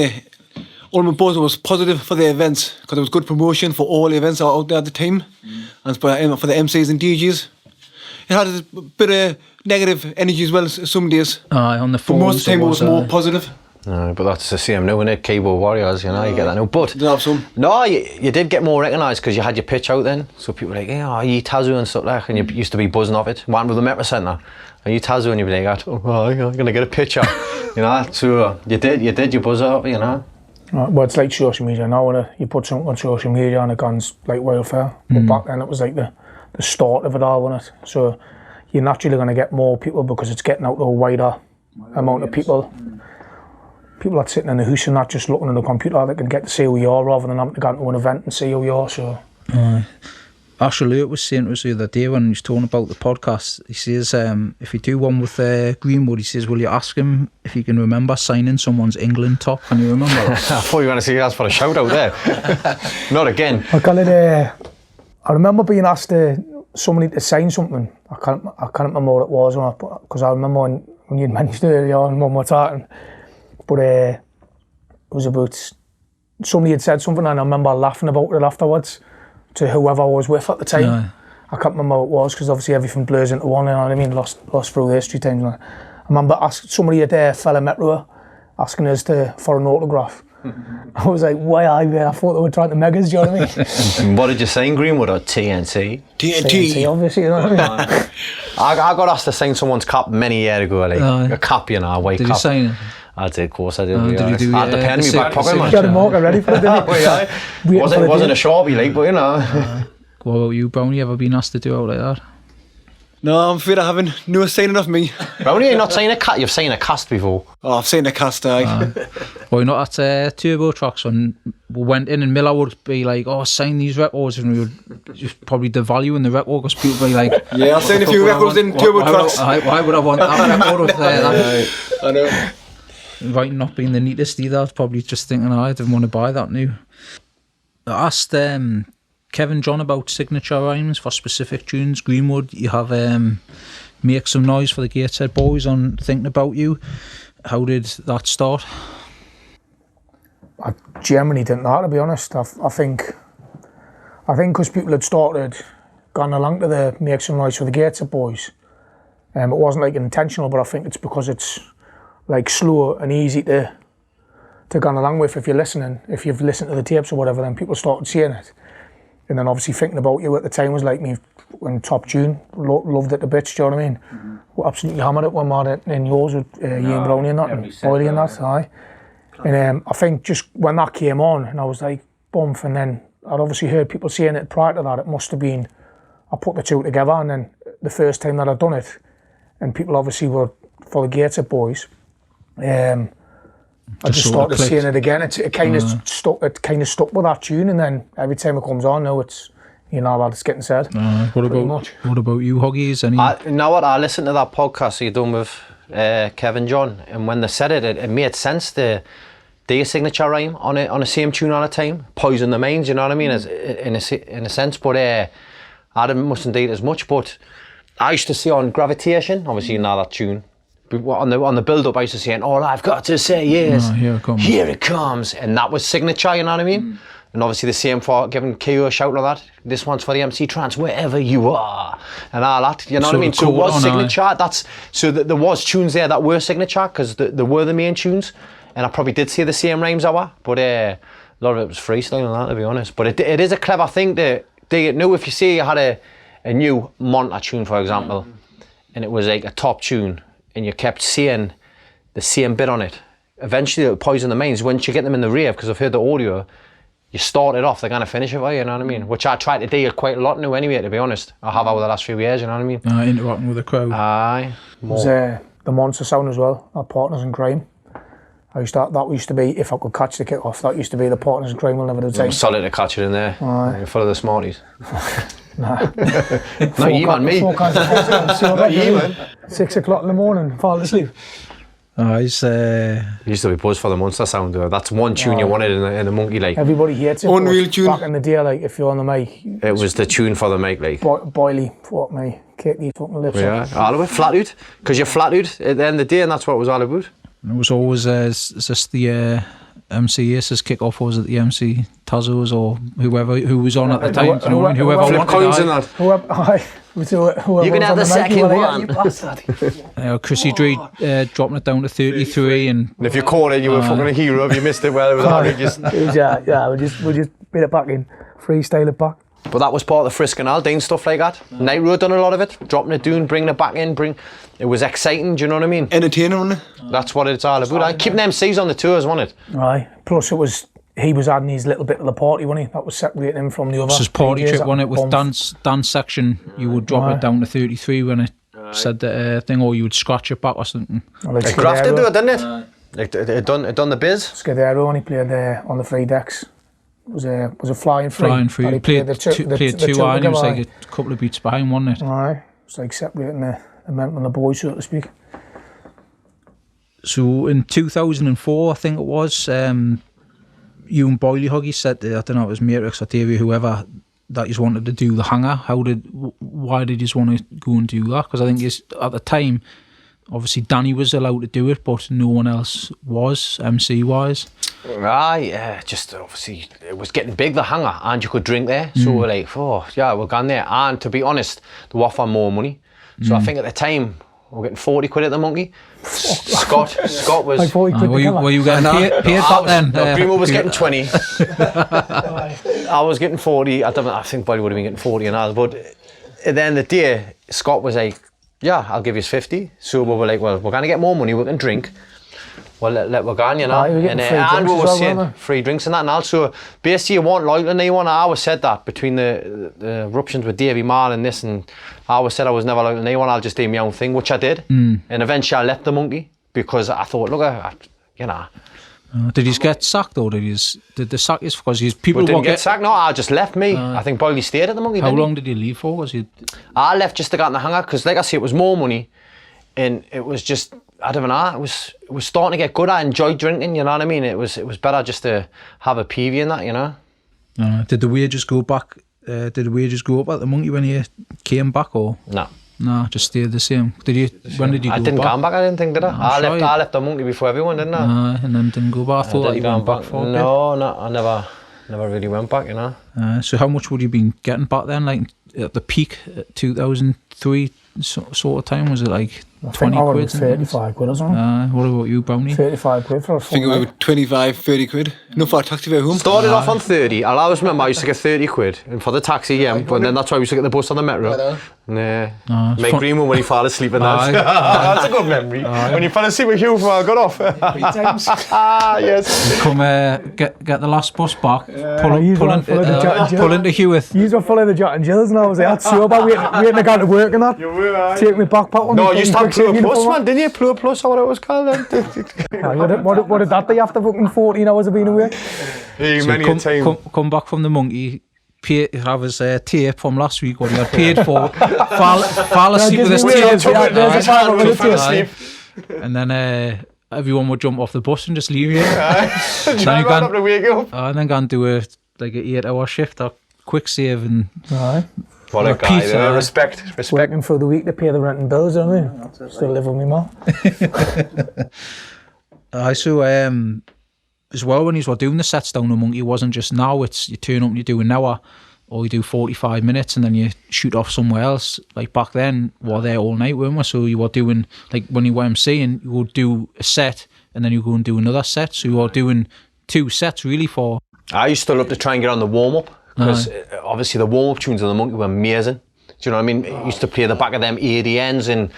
Ultimate Buzz was positive for the events, because it was good promotion for all the events out there at the time, and for the MCs and DJs. It had a bit of negative energy as well some days. On the phone, but most of the time it was more positive. No, but that's the same now, isn't it? Keyboard Warriors, you know, you get that now. But you did get more recognised because you had your pitch out then. So people were like, "Oh, are you Tazo and stuff like that?" And you used to be buzzing off it. One with the Metro Centre, are you Tazo? And you'd be like, "Oh, I'm going to get a pitch out." You know, so you did your buzz up, you know. Well, it's like social media now, when you put something on social media and it goes like wildfire. But back then it was like the start of it all, wasn't it? So you're naturally going to get more people because it's getting out to a wider amount of people. People are sitting in the house and not just looking on the computer, they can get to see who you are rather than having to go to an event and see who you are. So. Ash Alert was saying to us the other day when he was talking about the podcast, he says if you do one with Greenwood, he says, will you ask him if you can remember signing someone's England top? Can you remember that? I thought you were going to say that's for a shout out there. Not again. I remember being asked somebody to sign something. I can't remember what it was, because I remember when you'd mentioned it earlier on when we were talking. But it was about somebody had said something, and I remember laughing about it afterwards to whoever I was with at the time. No. I can't remember what it was, because obviously everything blurs into one, you know what I mean, lost through the history times. I remember somebody at Fella Metro asking us for an autograph. I was like, why are you? I thought they were trying to meg us, do you know what I mean? What did you sign, Greenwood, or TNT? TNT, obviously, you know what I mean? I got asked to sign someone's cap many years ago, like a cap, you know, a white cap. Did you sign it? I did, of course I did. Did you do I had the pen in my back pocket, man. You had a marker ready for it, didn't you? It wasn't a Sharpie, like, but you know. What about you, Brownie? Ever been asked to do out like that? No, I'm afraid I haven't. No signing of me. Brownie, you've not seen a cat, you've seen a cast before. Oh, I've seen a cast, aye. Well, not at Turbo Tracks when we went in, and Miller would be like, "Oh, sign these records," and we would just probably devalue in the record, because people would be like, "Yeah, I've seen a few records in Turbo Tracks." Why would I want that record up there? I know. Right, not being the neatest either. I was probably just thinking, I didn't want to buy that new. I asked Kevin John about signature rhymes for specific tunes. Greenwood, you have Make Some Noise for the Gateshead Boys on Thinking About You. How did that start? I generally didn't know, to be honest. I think because people had started going along to the Make Some Noise for the Gateshead Boys, it wasn't like intentional, but I think it's because it's like slow and easy to go along with if you're listening. If you've listened to the tapes or whatever, then people started saying it. And then obviously Thinking About You at the time was like me when top tune, loved it a bit, do you know what I mean? We absolutely hammered it when we had it in yours with Ian Brownie and that, and Boyley and that, aye. And I think just when that came on, and I was like, bump, and then I'd obviously heard people saying it prior to that. It must have been, I put the two together, and then the first time that I'd done it, and people obviously were for the Gateshead Boys, I just started seeing it again. It kind of stuck. It kind of stuck with that tune, and then every time it comes on, now it's, you know, that it's getting said. What about you, Huggies? You know what? I listened to that podcast you done with Kevin John, and when they said it made sense. do a signature rhyme on a same tune all the time, poison the mains, you know what I mean, as in a sense. But I mustn't do it as much. But I used to see on Gravitation, obviously you know that tune. On the build-up, I used to say, all I've got to say is, here it comes. And that was signature, you know what I mean? And obviously the same for giving Keo a shout like that. This one's for the MC Trance, wherever you are. And all that, you know what I mean? So it was signature. There was tunes there that were signature, because there were the main tunes. And I probably did say the same rhymes hour, but a lot of it was freestyle and that, to be honest. But it is a clever thing to do it new. If you say you had a new Monta tune, for example, and it was like a top tune, and you kept saying the same bit on it, eventually it'll poison the mains. Once you get them in the rave, because I've heard the audio, you start it off, they're going to finish it for you, you know what I mean? Which I try to do quite a lot now anyway, to be honest. I have over the last few years, you know what I mean? Interacting with the crowd. Aye. It was the Monster sound as well, our Partners in Crime. That used to be, if I could catch the kick off, that used to be the Partners in Crime will never do the time. Solid to catch it in there. You're full of the smarties. Nah. Not you, man, me. Not you, man. 6 o'clock in the morning, fall asleep. Used to be buzzed for the Monster sound, though. That's one tune you wanted in the Monkey, like. Everybody hates it. Unreal tune. Back in the day, like, if you're on the mic. It was the tune for the mic, like. Boily, fuck me. Kick these fucking lips up. All of it, flattered. Because you're flattered at the end of the day, and that's what it was all about. It was always, is this the MC Ace's kick-off, or was it the MC Tazo's, or who was on at the time? Whoever wanted coins in that. Whoever you can have the second one. You bastard. Chrissy Dree dropping it down to 33, and if you caught it, you were fucking a hero. If you missed it, well, it was outrageous. we just beat it back in, freestyle it back. But that was part of the Frisk and Aldine stuff like that. Night Road done a lot of it, dropping it down, bringing it back in. It was exciting. Do you know what I mean? Entertaining, wasn't it? That's what it's all about. Keeping MCs on the tours, wasn't it? Right. Plus, he was adding his little bit of the party, wasn't he? That was separating him from the other. This is party trick, wasn't it? With dance section, you would drop it down to 33 when it said that thing, or you would scratch it back or something. It grafted though, didn't it? It done the biz. Scudero, when he played on the free decks. It was a flying free. Flying free. He played two iron, it was like a couple of beats behind, wasn't it? Aye. It's like separating the men from the boys, so to speak. So in 2004, I think it was, you and Boily Huggy said, I don't know, it was Matrix or Davey, whoever, that you wanted to do the hanger. Why did you want to go and do that? Because I think at the time, obviously Danny was allowed to do it, but no one else was, MC wise. Right, just obviously it was getting big, the hangar, and you could drink there. So we're like, we're going there. And to be honest, they were offering more money. So I think at the time, we were getting 40 quid at the Monkey. Scott was... Like 40 quid were you getting paid back then? No, Greenwood was getting 20. I was getting 40. I think Boyle would have been getting 40 and all. But at the end of the day, Scott was like, I'll give you 50. So we were like, well, we're going to get more money, we can drink. Well, let we're going, you know. And we were saying free drinks and that. And also, basically, you want loyalty and anyone. I always said that between the eruptions with Davey Marl and this, and I always said I was never loyal to anyone. I'll just do my own thing, which I did. And eventually, I left the Monkey because I thought, you know. Did he get sacked, or did the sack is because people didn't get sacked? No, I just left me. I think Boyle stayed at the Monkey. How long did he leave for? I left just to get in the hangar because, like I say, it was more money, and it was just. I don't know, it was starting to get good. I enjoyed drinking, you know what I mean? It was better just to have a PV in that, you know? Did the wages go back? Did the wages go up at the Monkey when you came back, or? No, just stayed the same. When did you go back? I didn't come back, I didn't think, did I? I left the Monkey before everyone, didn't I? And then didn't go back. I thought that you went back for it. No, I never really went back, you know? So how much would you been getting back then? Like at the peak, 2003 sort of time, was it like 20 quid? 35 quid or something. What about you, Brownie? 35 quid for a full I think about 25, 30 quid. No for a taxi fare home. Started off on 30. I'll always remember I used to get 30 quid and for the taxi, but then that's why we used to get the bus on the metro. Make Greenwood when he fell asleep and that. That's a good memory. When you fell asleep with Hugh before I got off. 3 times. Yes. Come get the last bus back. Pull into Hewitt. You were full of the Jot and Jills and I was like, that's so bad. We hadn't gone to work and that. You were, aye. Take me backpack on. No, you used to have Plur Plus, man, didn't you? Plur Plus or what it was called then. What did that be after fucking 14 hours of being away? Come back from the Monkey. Have his tape from last week, what he had paid for. fall asleep with his tape. There's a 5 minute tape. And then everyone would jump off the bus and just leave you. Try right up to wake up. And then go and do a 8-hour shift or quick save and What a guy, pizza. Respect. Working for the week to pay the rent and bills, I mean. Still live with me, mum. So as well, when you were doing the sets down the Monkey, it wasn't just now, it's you turn up and you do an hour or you do 45 minutes and then you shoot off somewhere else. Like back then, we were there all night, weren't we? So you were doing, like when you were emceeing, you would do a set and then you go and do another set. So you were doing 2 sets really for... I used to love to try and get on the warm-up because obviously the warm-up tunes on the Monkey were amazing. Do you know what I mean? I used to play the back of them ADNs and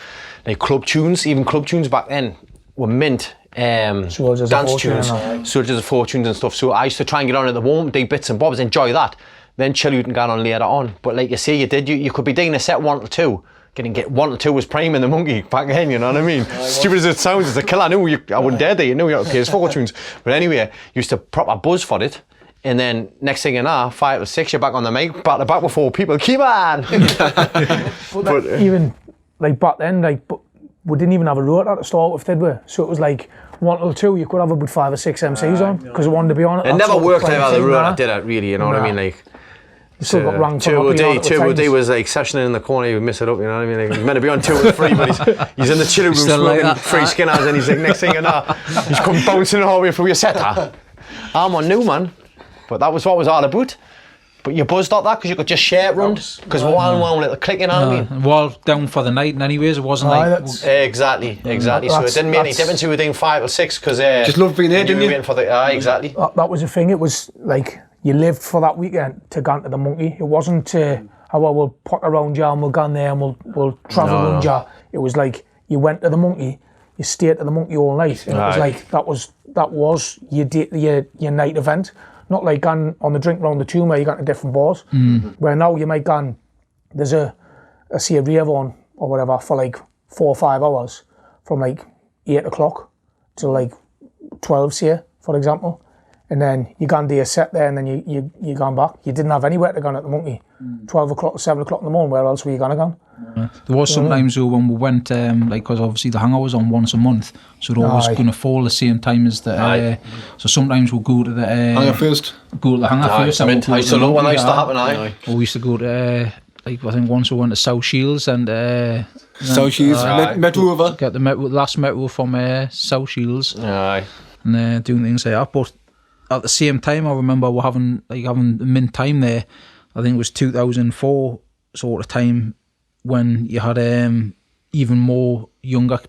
like club tunes, even club tunes back then were mint. Dance tunes, Soldiers of Fortunes and stuff. So I used to try and get on at the warm-up, do bits and bobs, enjoy that. Then chill out and get on later on. But like you say, you could be doing a set 1 to 2. Get 1 to 2 was prime in the Monkey back then, you know what I mean? Stupid as it sounds, it's a killer. I wouldn't dare do it, you know you have to pay his fortunes. But anyway, used to proper buzz for it. And then next thing you know, 5 or 6, you're back on the mic, back to back with 4 people. Keep on! But even like back then, we didn't even have a rota to start with, did we? So it was like 1 till 2, you could have about 5 or 6 MCs on because I wanted to be on it. It never worked out the rota, did it really, you know what I mean? Like, you still got ranked Turbo D was like sessioning in the corner, he would miss it up, you know what I mean? Like, he's meant to be on 2 or 3, but he's in the chilling room smoking free skinners and he's like, next thing you know, he's come bouncing all the way through your set. I'm on new, man. But that was what it was all about. But you buzzed at that because you could just share it round. Because one little click, you know what I mean? Well, down for the night and anyways, it wasn't Exactly. So it didn't make any difference if we were doing 5 or 6 because... just loved being here, didn't you? Waiting for the, exactly. That was the thing, it was like, you lived for that weekend to go to the Monkey. It wasn't we'll put around you and we'll go in there and we'll travel around you. It was like, you went to the Monkey, you stayed at the Monkey all night. And it was like, that was your night event. Not like going on the drink round the tomb where you got to different bars. Where now you might go and there's a rave on or whatever for like 4 or 5 hours from like 8 o'clock to like 12, say, for example. And then you go and do your set there and then you gone back. You didn't have anywhere to go at the Monkey. 12 o'clock, 7 o'clock in the morning, where else were you going to go? There was sometimes though when we went, because obviously the hangout was on once a month, so it always going to fall the same time as the. So sometimes we'll go to the hangout first. Go to the hangout first. I used to love when I used to happen. Or we used to go to I think once we went to South Shields and. South Shields, Metro over. Get the last Metro from South Shields. And doing things like that, but at the same time, I remember we're having a mint time there. I think it was 2004 sort of time when you had even more younger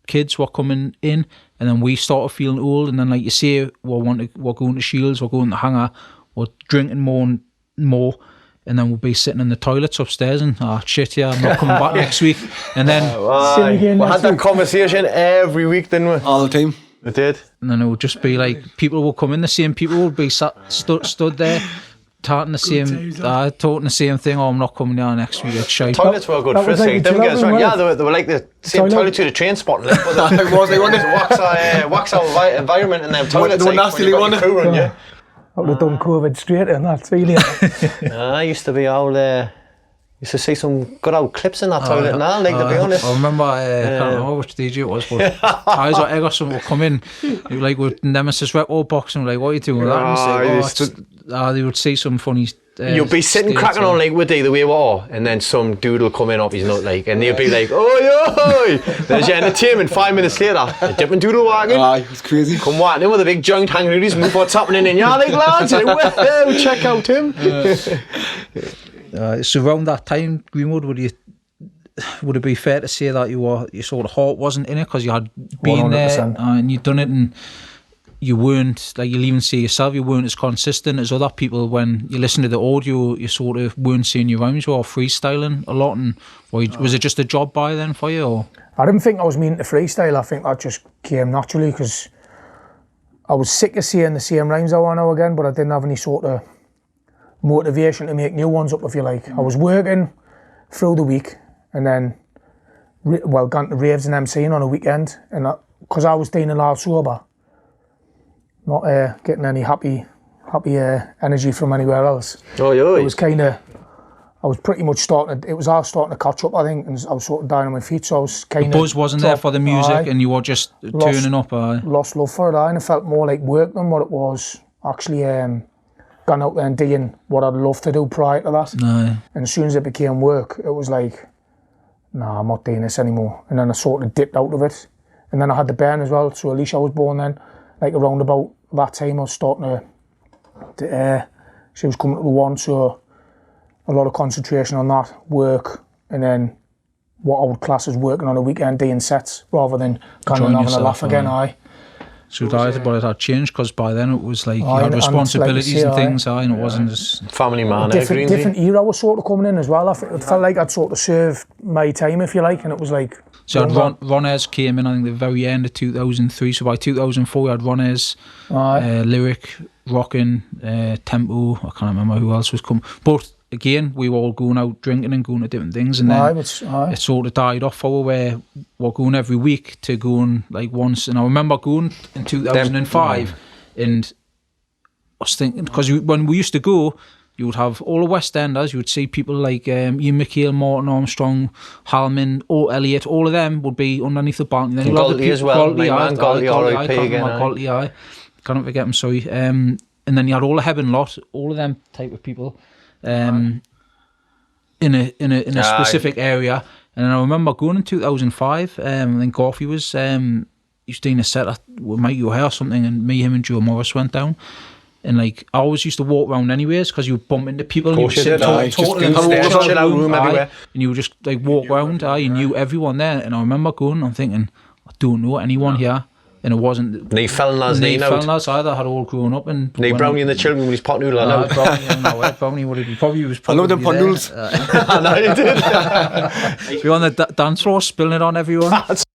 kids were coming in, and then we started feeling old. And then, like you say, we're going to Shields, we're going to Hangar, we're drinking more and more, and then we'll be sitting in the toilets upstairs and shit, yeah, I'm not coming back next week. And then we had that conversation every week, didn't we? All the time. It did. And then it would just be like, people will come in, the same people would be stood there, talking the same thing, I'm not coming down next week, it's shite. Toilets were good for us, like, didn't get us wrong. Yeah, they were like the same toilet to the train spot, like, but it was a wax our environment in them toilets, like, nasty one. I would have done COVID straight in that, really. I used to be all used to see some good old clips in that toilet now, like, to be honest. I remember, I can't remember which DJ it was, but I was like, Eggerson would come in, like with Nemesis record box, and like, what are you doing with that? And they would see some funny. You'd be sitting cracking on like with the way we are, and then some dude will come in off his nut, like, and they'll be like, oi! There's your entertainment. 5 minutes later, a different dude will walk in. It's crazy. Come walking in with a big giant hanging out his mouth, what's happening? And you're like, lads, well, check out him. So around that time, Greenwood, would it be fair to say that your sort of heart wasn't in it because you had been 100%. There and you'd done it, and you weren't, like you'll even say yourself, you weren't as consistent as other people. When you listen to the audio, you sort of weren't saying your rhymes, you were freestyling a lot. And was it just a job by then for you? Or? I didn't think I was meaning to freestyle. I think that just came naturally because I was sick of saying the same rhymes I want to again, but I didn't have any sort of motivation to make new ones up, if you like. I was working through the week and then gone to raves and MCing on a weekend, and because I was staying a lot sober, not getting any happy energy from anywhere else. It was kind of, I was pretty much it was all starting to catch up, I think, and I was sort of down on my feet, so I was kind of... The buzz wasn't there for the music, and you were just turning up. Lost love for it, and it felt more like work than what it was actually gone out there and doing what I'd love to do prior to that. No. And as soon as it became work, it was like, nah, I'm not doing this anymore. And then I sort of dipped out of it. And then I had the burn as well, so Alicia was born then. Like around about that time, I was starting to she was coming to the one, so a lot of concentration on that, work, and then what I would class as working on a weekend, doing sets, rather than kind of having a laugh again, So but it had changed, because by then it was like you had responsibilities and things, and it wasn't as... Family man, different era was sort of coming in as well. It felt like I'd sort of served my time, if you like, and it was like... So Ronez came in, I think, the very end of 2003, so by 2004 we had Ronez, Lyric, Rockin', Tempo, I can't remember who else was coming, but again, we were all going out drinking and going to different things, and then it sort of died off for where we're going every week to going like once. And I remember going in 2005, and I was thinking, because when we used to go, you would have all the West Enders, you would see people like Ian McHale, Martin Armstrong, Halman, Elliott, all of them would be underneath the balcony. Then Galty as well, Galty, R.I.P. again. Galty, can't forget him, sorry. And then you had all the Hebben lot, all of them type of people. In a specific area, and I remember going in 2005. I think Gorfy was he was doing a set with Mike O'Hare or something, and me, him, and Joe Morris went down. And like I always used to walk around anyways, because you would bump into people and you would sit talk to them, and you would just like walk around. You knew everyone there, and I remember going, I'm thinking, I don't know anyone here. And it wasn't... Nate Fellin's name out. Fellin's either had all grown up. And Nate Brownie and the children with his pot noodle out. Brownie, what did he probably was... I love them pot noodles. I know you did. Be on the dance floor, spilling it on everyone.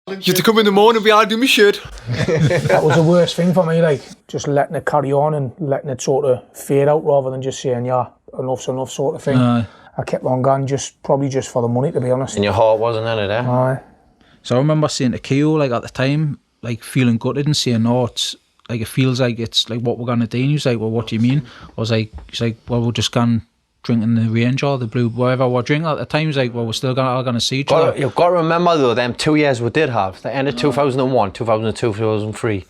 You used to come in the morning and be all do me shirt. That was the worst thing for me, like, just letting it carry on and letting it sort of fade out rather than just saying, yeah, enough's enough sort of thing. I kept on going, probably just for the money, to be honest. And your heart wasn't in it, eh? So I remember saying to Keo, like, at the time, like feeling gutted and saying, no, it's like it feels like it's like what we're gonna do. And he was like, well, what do you mean? I was like, he's like, well, we're just gonna drink in the Range or the Blue, whatever we're drinking at the time. He's like, well, we're still gonna see each other. You've got to remember though, them 2 years we did have, the end of 2001, 2002, 2003,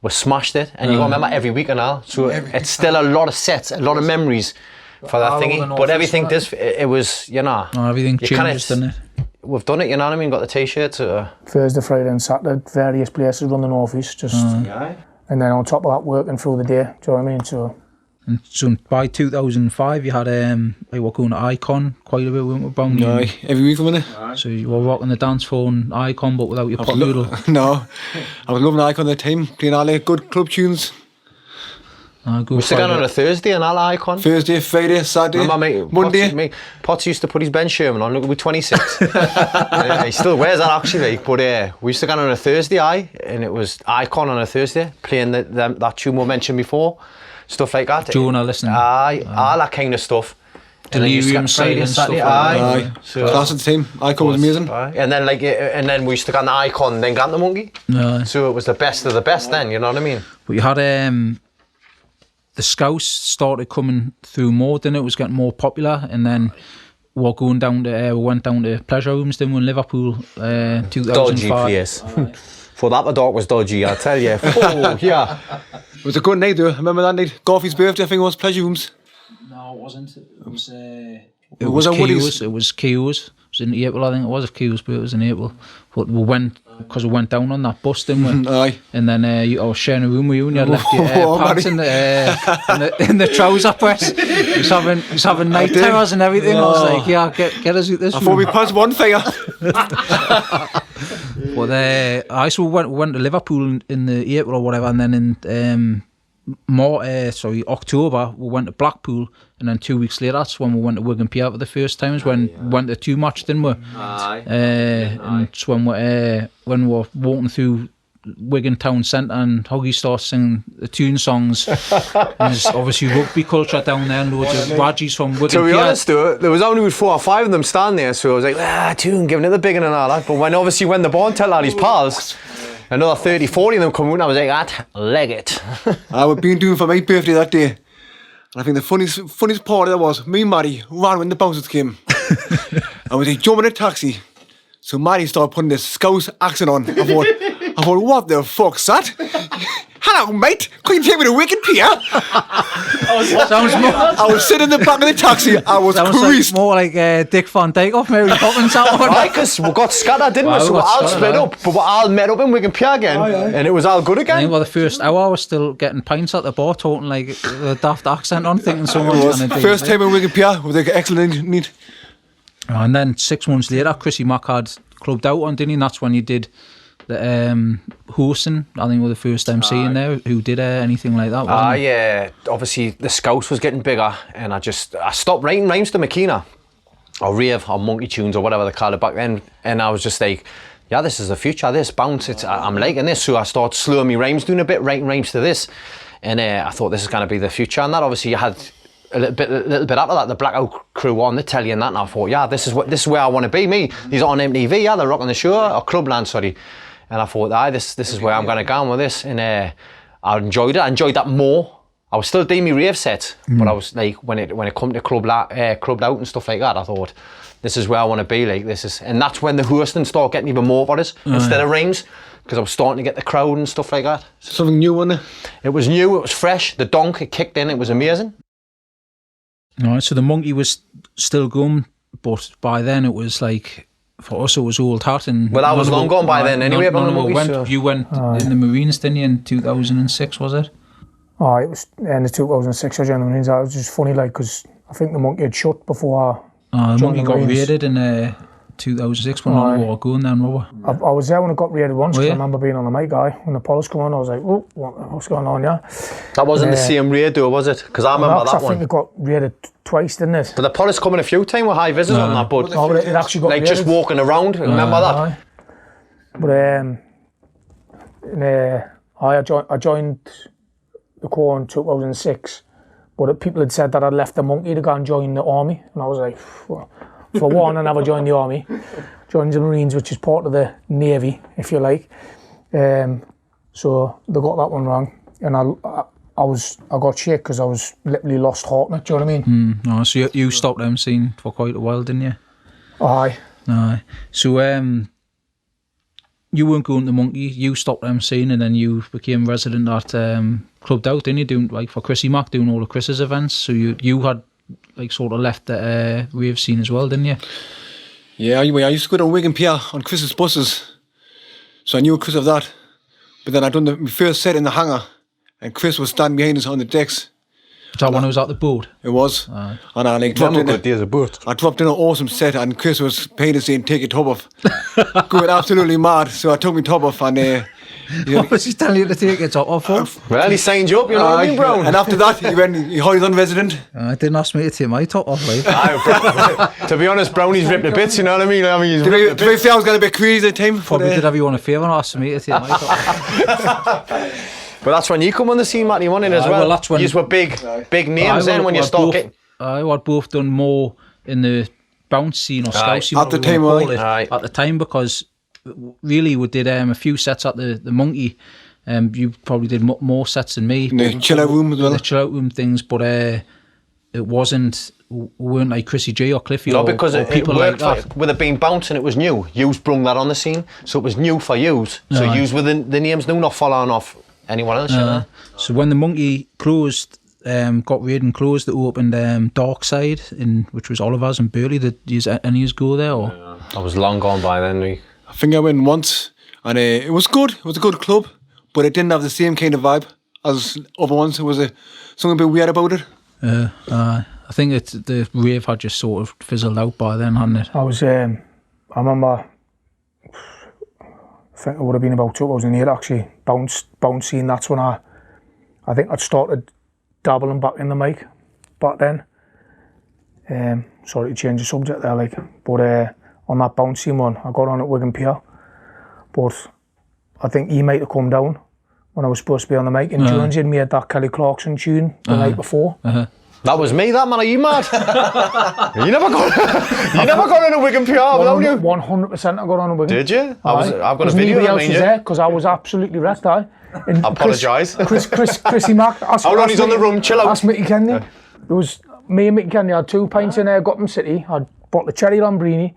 we smashed it, and you got to remember every week and all. So it's still a lot of sets, a lot of memories for that thingy. But everything it was, you know, everything changes, didn't it? We've done it, you know what I mean? Got the t-shirts. Thursday, Friday and Saturday, various places around the North East, and then on top of that, working through the day, do you know what I mean? So by 2005, you had like we're going to Icon quite a bit, weren't we, Brownie? No, every week I'm in it. So you were rocking the dance floor and Icon, but without your pot noodle. No, I was loving Icon at the time, playing all the good club tunes. We used to go on a Thursday and all Icon. Thursday, Friday, Saturday, Monday. Potts used to put his Ben Sherman on, look, we're 26. He still wears that actually, but we used to go on a Thursday, and it was Icon on a Thursday, playing that tune we mentioned before, stuff like that. Jonah, listening. All that kind of stuff. Delirium, Silence, stuff like that. Class at the time, Icon was amazing. And then we used to go on the Icon, then got the Monkey. So it was the best of the best then, you know what I mean? But you had the Scouse started coming through more, then it was getting more popular, and then we went down to pleasure rooms, then we in Liverpool, 2005. Dodgy place. For that the dog was dodgy, I tell you. Oh, yeah. It was a good night though, I remember that night, Gorfy's birthday, I think it was pleasure rooms. No, it wasn't. It was Keo's. It was Keo's. It was in April, I think it was Keo's, but it was in April. But we went down on that bus, didn't we? Aye. And then I was sharing a room with you, and you had left your pants in the trouser press. He was having night terrors and everything. I was like, yeah, get us out this room. I thought we passed one fire. But we went to Liverpool in the April or whatever, and then in October we went to Blackpool, and then 2 weeks later that's when we went to Wigan Pier for the first time. We went to too much, didn't we? And it's when we were walking through Wigan town centre and Huggy starts singing the tune songs. There's obviously rugby culture down there, and loads of Rajis from Wigan. To be honest though, there was only 4 or 5 of them standing there, so I was like, tune, giving it the big one and all that. But when the Born tell all his pals, another 30, 40 of them come out, and I was like, leg it. I was been doing for my birthday that day. And I think the funniest part of that was me and Matty ran when the bouncers came. And we jumped in a taxi. So Matty started putting this Scouse accent on. I thought, what the fuck's that? Hello, mate. Can you take me to Wigan Pier? I was sitting in the back of the taxi. I was creased. Like more like Dick Van Dyke off Mary Poppins. Right, because we got scattered, didn't we? So we all split up, but we all met up in Wigan Pier again, and it was all good again. Well, the first hour I was still getting pints at the bar, talking like the daft accent on, thinking someone was going to do. First time in Wigan Pier was like excellent neat. And then 6 months later, Chrissy Mack had clubbed out on, didn't he? And that's when you did the hosting. I think we were the first MC in there who did anything like that, wasn't it? Yeah, obviously the Scouse was getting bigger, and I stopped writing rhymes to McKenna, or rave, or monkey tunes, or whatever they called it back then, and I was just like, yeah, this is the future, this bounce, I'm liking this, so I started slowing my rhymes doing a bit, writing rhymes to this, and I thought this is going to be the future, and that obviously you had a little bit after that, the Blackout crew on the telly and that, and I thought, yeah, this is where I want to be, me. These are on MTV, yeah, they're rocking the show, or Clubland, sorry. And I thought, this is where I'm going to go with this, and I enjoyed it. I enjoyed that more. I was still doing my rave set, but I was like, when it come to clubbed out and stuff like that, I thought, this is where I want to be. Like and that's when the hosting started getting even more for us instead of rhymes, because I was starting to get the crowd and stuff like that. Something new, wasn't it? It was new. It was fresh. The donk, it kicked in. It was amazing. All right, so the monkey was still going, but by then it was like, for us it was old hat. And well, I was long gone by then anyway. You went in the Marines, didn't you, in 2006, was it? Oh, it was in the 2006 I joined the Marines. That was just funny, like, because I think the monkey had shut before the monkey got raided in 2006 when all the war going then, Robert. I was there when it got raided once, because I remember being on the mic, when the police come on, I was like, oh, what's going on, yeah? That wasn't the same raid though, was it? Because I remember that one. I think it got raided twice, didn't it? But the police coming a few times with high vis on that, but it actually got like raided. just walking around, remember that? But I joined the Corps in 2006, but people had said that I'd left the monkey to go and join the army, and I was like, for one, I never joined the army. Joined the Marines, which is part of the Navy, if you like. So they got that one wrong, and I got shit because I was literally lost heart in it. Do you know what I mean? No, so you stopped MCing for quite a while, didn't you? Aye. Aye. So you weren't going to Monkey. You stopped MCing, and then you became resident at Clubbed Out, didn't you? Doing like for Chrissy Mack, doing all of Chris's events. So you had like sort of left the rave scene as well, didn't you? Yeah, anyway, I used to go to Wigan Pier on Chris's buses, so I knew Chris of that. But then I done my first set in the hangar, and Chris was standing behind us on the decks. Was that when I was at the boat? It was. And I like dropped in I dropped in an awesome set, and Chris was behind us saying, "Take your top off," going absolutely mad. So I took my top off, and what was he telling you to take your top off for? Well, he signed you up, you know what I mean, Brown? And after that, he hired on resident. I didn't ask me to take my top off, right? To be honest, Brownie's ripped to bits, you know what I mean? To be fair, I was going to be crazy at the time. Probably did everyone a favour and asked me to take my top off. But that's when you come on the scene, Matty, wasn't it, as well? That's when you were big names then when you start getting... I had both done more in the bounce scene or scouse scene. At the time, at the time, because really we did a few sets at the Monkey. You probably did more sets than me. In the chill out room as well. The chill out room things, but it weren't like Chrissy J or Cliffy or people like that. With it being bouncing, it was new. Yous brung that on the scene, so it was new for yous. So yous were the names new, not following off anyone else. You know? So when the Monkey closed, got raided and closed, it opened Dark Side, which was Oliver's and Burley. Did any of you go there? Or? I was long gone by then. I think I went once, and it was good. It was a good club, but it didn't have the same kind of vibe as other ones. It was something a bit weird about it. I think the rave had just sort of fizzled out by then, hadn't it? I remember, I think it would have been about 2008 actually, bounce scene. That's when I think I'd started dabbling back in the mic back then. Sorry to change the subject there, but on that bounce scene one, I got on at Wigan Pier, but I think he might have come down when I was supposed to be on the mic, and Jones had made that Kelly Clarkson tune the night before. That was me, that man. Are you mad? You never got in a Wigan PR, without you? 100% I got on a Wigan. Did you? I've got a video. Nobody else was there because I was absolutely wrecked. I apologise. Chrissy Mack. How long he's on the room? Chill out. Ask Mickey Kennedy. There was me and Mickey Kennedy had 2 pints in Gotham City. Had a bottle of cherry Lambrini,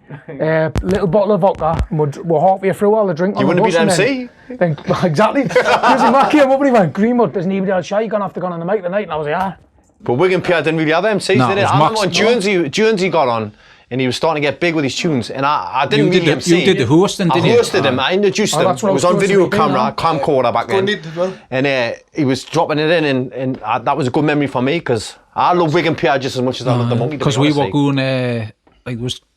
little bottle of vodka, and we're halfway through all the drink. You wouldn't be the MC? Then exactly. Matt came up and he went, Greenwood, there's anybody else shy? You're going to have to go on the mic tonight. And I was like, ah. But Wigan Pierre didn't really have MCs, did it? I remember when Jonesy got on, and he was starting to get big with his tunes, and I didn't really MC. You did the hosting, didn't you? I hosted him, I introduced him. It was on video camcorder back then. And he was dropping it in, and that was a good memory for me, because I love Wigan Pierre just as much as I love the Monkey. Because we were going,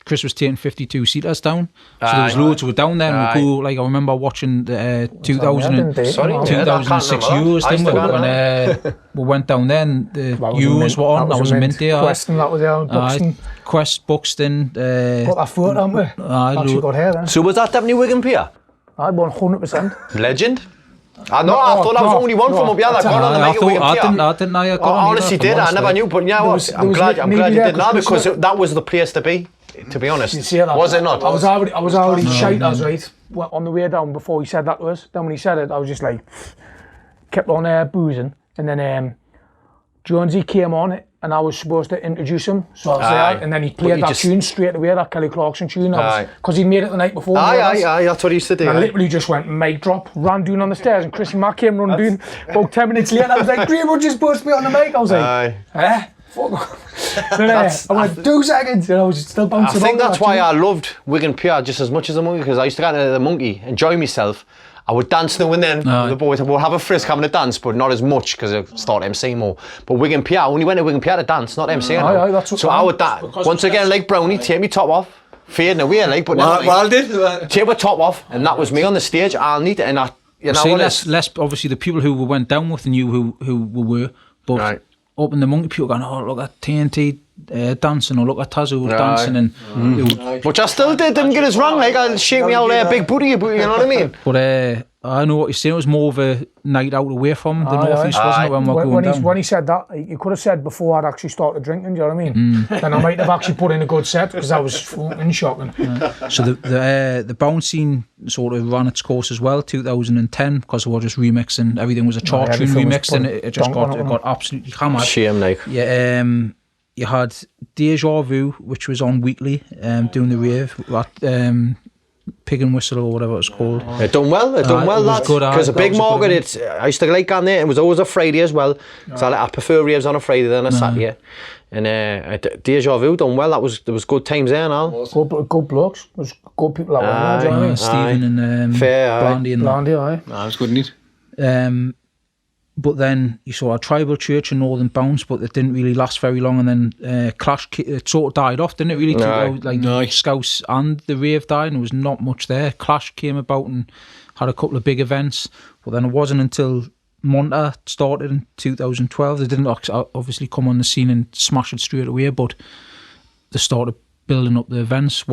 Chris was taking 52-seaters down, so there was loads were down there, and we'd go, I remember watching the 2006 Euros, didn't we? When we went down there, and the Euros were on, that was a mint day. Queston, that was there, Buxton. Quest, Buxton. Got that foot, haven't we? Actually got hair then. So was that definitely Wigan Pierre? I 100%. Legend? I thought that was only one from up here that got on the mic at Wigan Pierre. I didn't know you got on. I honestly did, I never knew, but yeah, I'm glad you did now, because that was the place to be. To be honest, was it not? I was already shite as right on the way down before he said that to us. Then when he said it, I was just like, kept on boozing, and then Jonesy came on it, and I was supposed to introduce him. So I was there, and then he played that tune straight away, that Kelly Clarkson tune, because he made it the night before. That's what he used to do. And I literally just went mic drop, ran down on the stairs, and Chris and Matt came running down. About 10 minutes later, I was like, Greenwood just supposed to be on the mic. I was like, fuck off. I went 2 seconds and I was still bouncing. I think that's why I loved Wigan Pierre just as much as the Monkey, because I used to go to the Monkey, enjoy myself. I would dance now and then with the boys. I would have a frisk having a dance, but not as much because I started MC more. But Wigan Pierre, I only went to Wigan Pierre to dance, not MC. So I would once again, like Brownie, take me top off, fading away, but take my top off, and that was me on the stage. I'll need it, and less obviously the people who we went down with knew who we were, but. Up in the Monkey, people going, oh, look at TNT dancing, or look at Tazo dancing. And which I still didn't get us wrong, I'll shake me out there, big booty, you know what I mean? But I know what you're saying, it was more of a night out away from the North East, wasn't it, when we were going down? When he said that, you could have said before I'd actually started drinking, do you know what I mean? Then I might have actually put in a good set, because that was fucking shocking. So the bounce scene sort of ran its course as well, 2010, because we were just remixing, everything was a chart tune remixed, and it just got absolutely hammered. Shame, like. Yeah, you had Deja Vu, which was on weekly, doing the rave, that Pig and Whistle or whatever it's called. It done well, that. Because a big market, I used to like going there, it was always a Friday as well. So I prefer raves on a Friday than a Saturday. And Deja Vu done well, there was good times there and all. Good blokes, there was good people that were Stephen and Blondie. That was good, neat. But then you saw a tribal church in Northern Bounce, but it didn't really last very long. And then Clash, it sort of died off, didn't it? Really, Scouts and the rave died, and there was not much there. Clash came about and had a couple of big events, but then it wasn't until Monta started in 2012. They didn't obviously come on the scene and smash it straight away, but they started building up the events.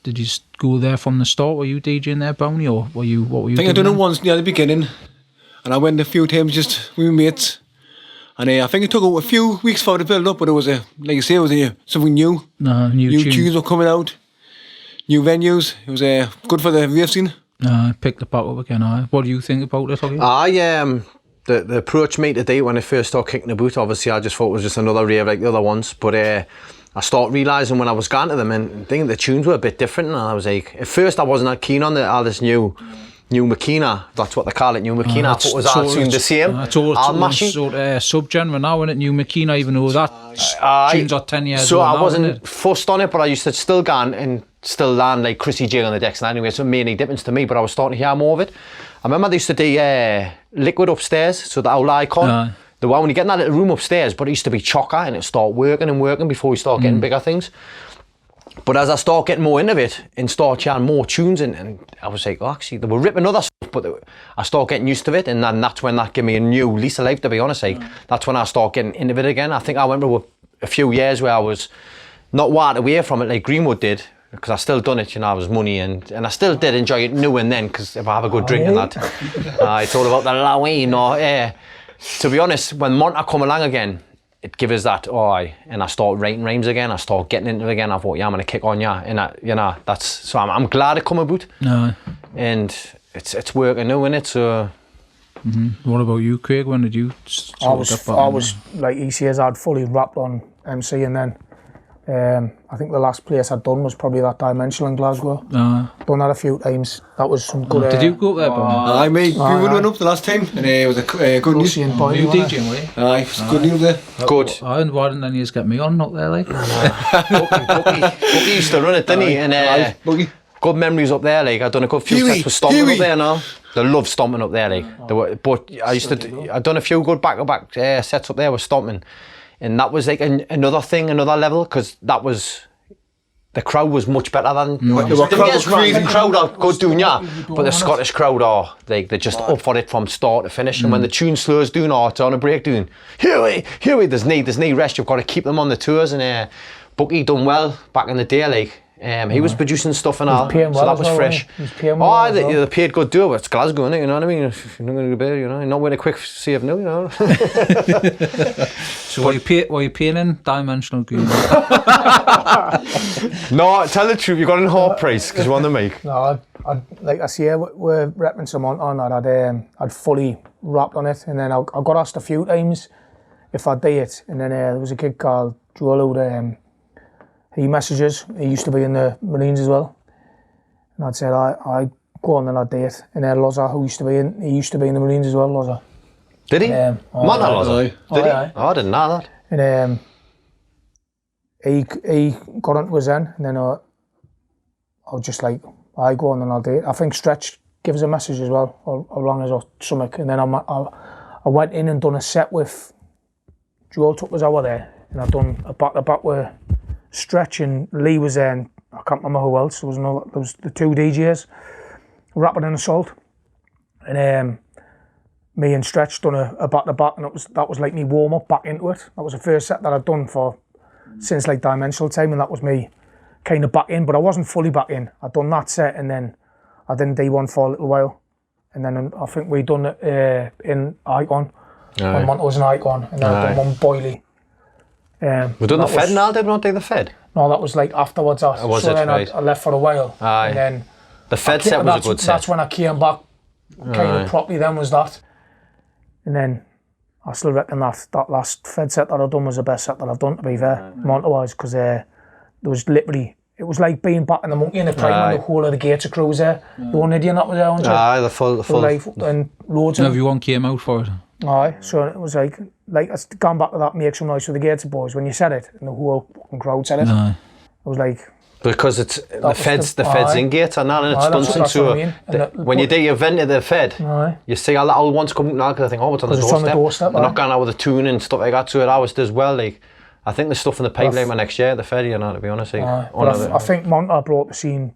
Did you go there from the start? Were you DJing there, Brownie, or what were you I think I done it once near the beginning. And I went a few times just with my mates. And I think it took a few weeks for it to build up, but it was like you say, it was something new. New tunes were coming out, new venues. It was good for the rave scene. Picked it back up again. What do you think about it? The approach me today when I first started kicking the boot, obviously I just thought it was just another rave like the other ones. But I started realising when I was going to them, and I think the tunes were a bit different. And I was like, at first I wasn't that keen on this new Makina, that's what they call it, new Makina. I thought it was all soon the same. It's all sort of sub-genre now, isn't it? New Makina, even though that tunes are 10 years so old. So I wasn't fussed on it, but I used to still go and still land like Chrissy J on the decks. And anyway, so it made any difference to me, but I was starting to hear more of it. I remember they used to do Liquid upstairs, so the old icon. The one when you get in that little room upstairs, but it used to be chocker, and it start working before we start getting bigger things. But as I start getting more into it and start hearing more tunes, and I was like, actually, they were ripping other stuff, but I start getting used to it, and then that's when that gave me a new lease of life, to be honest. That's when I start getting into it again. I think I went through a few years where I was not wired away from it like Greenwood did, because I still done it, I was money, and I still did enjoy it now and then, because if I have a good drink and that, it's all about the Lawine. To be honest, when Monta come along again, it gives us that, and I start writing rhymes again, I start getting into it again, I thought, I'm going to kick on, and that's, so I'm glad it come about, and it's working now, innit, so What about you, Craig? When did you I was like he says, I'd fully wrapped on MC, and then I think the last place I'd done was probably that Dimensional in Glasgow. Done that a few times. That was some good. Did you go up there, Bob? We went up the last time, and it was a good news. You DJing, were you? Aye, it's good news there. Good. Why didn't any of you get me on up there, like? Boogie used to run it, didn't he? And Boogie. good memories up there, like. I've done a good few sets with stomping up there now. They love stomping up there, like. But I'd done a few good back-to-back sets up there with stomping. And that was like another thing, another level, because that was... The crowd was much better than... The crowd are good doing that, but the Scottish crowd are, they're just up for it from start to finish. And when the tune slows down or it's on a break doing, here we, there's no rest, you've got to keep them on the tours. And Bucky done well back in the day, like. He was producing stuff and all, so that was fresh. They paid good do, but it's Glasgow, innit, you know what I mean? If you're not going to be, you know, you're not winning a quick save now, you know. So were you paying in Dimensional Green? No, tell the truth, you got a hard price because you won the make. No, I'd like I say, we're repping some on that. I'd fully wrapped on it, and then I got asked a few times if I'd do it, and then there was a kid called Joel who he messages. He used to be in the Marines as well, and I'd said I go on and I'd do it. And then Loza, who used to be in the Marines as well, Loza. Did he? Loza. Did he? Aye. Oh, I didn't know that. And he got onto us then, and then I was just like, I go on and I'll do it. I think Stretch gives a message as well, along as something. And then I went in and done a set with Joel took us over there, and I've done a back-to-back with Stretch, and Lee was there, and I can't remember who else. There was the two DJs, Rapid and Assault, and me and Stretch done a back-to-back, and that was like me warm-up back into it. That was the first set that I'd done since like Dimensional time, and that was me kind of back in, but I wasn't fully back in. I'd done that set, and then I didn't do one for a little while, and then I think we done it in Icon, when Monto was in Icon, and then I done one Boily. We done the Fed now, did we not do the Fed? No, that was like afterwards. I left for a while. And then the Fed set was a good set. That's when I came back kind of properly then was that. And then I still reckon that last Fed set that I've done was the best set that I've done, to be fair, Monto-wise, because there was literally, it was like being back in the Monkey in the time when the whole of the Gator crew was there. The one idiot that was there, wasn't it? The full. And loads of everyone came out for it. Aye, so it was like it's gone back to that Make Some Noise with the Gateshead Boys when you said it and the whole fucking crowd said it. It was like because it's the Feds in Gator now, and it's Dunstan, so when you do your event at the Fed, you see all the old ones come out now because I think, it's on the doorstep. They're not going out with a tune and stuff like that, so it always does well. Like I think there's stuff in the pipeline next year at the Fed, you know, to be honest. Like, I think Monta brought the scene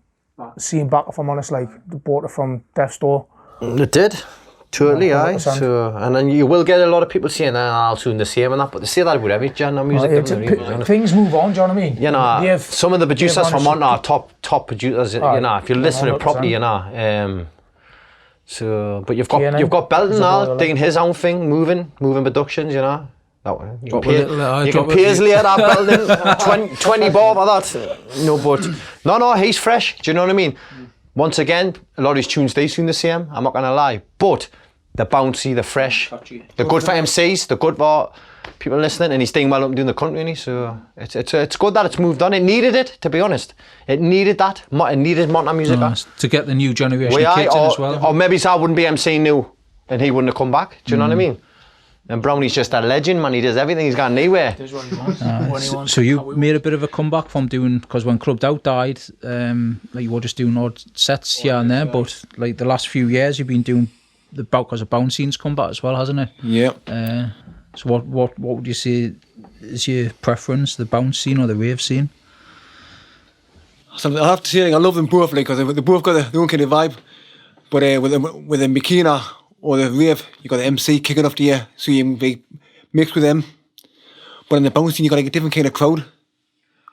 back, if I'm honest. Like they brought it from Death's Door. It did. Totally, aye. So, and then you will get a lot of people saying, I'll tune the same and that, but they say that about every genre of music. Things move on, do you know what I mean? You know, some of the producers from Monta are top producers, you know, if you're listening properly, you know. So, but you've got Belton now doing his own thing, moving productions, you know. You can Paisley at that Belton, 20 bob or that. No, but no, he's fresh, do you know what I mean? Once again, a lot of his tunes they sound the same, I'm not going to lie, but they're bouncy, they're fresh, they're good for MCs, they're good for people listening, and he's doing well up and doing the country, really, so it's good that it's moved on. It needed it, to be honest. It needed that. It needed Monta music. To get the new generation kids in as well. Or maybe I wouldn't be MCing new, and he wouldn't have come back, do you know what I mean? And Brownie's just a legend, man. He does everything. He's gone anywhere. So you made a bit of a comeback from doing, because when Clubbed Out died, like you were just doing odd sets here and there, but like the last few years you've been doing the because of bounce scenes come back as well, hasn't it? Yeah. So what would you say is your preference, the bounce scene or the rave scene? So I have to say, like, I love them both, like, because they both got their own kind of vibe. But with the Makina or the rave, you got the MC kicking off the air, so you can mix with them. But in the bounce scene, you got like a different kind of crowd,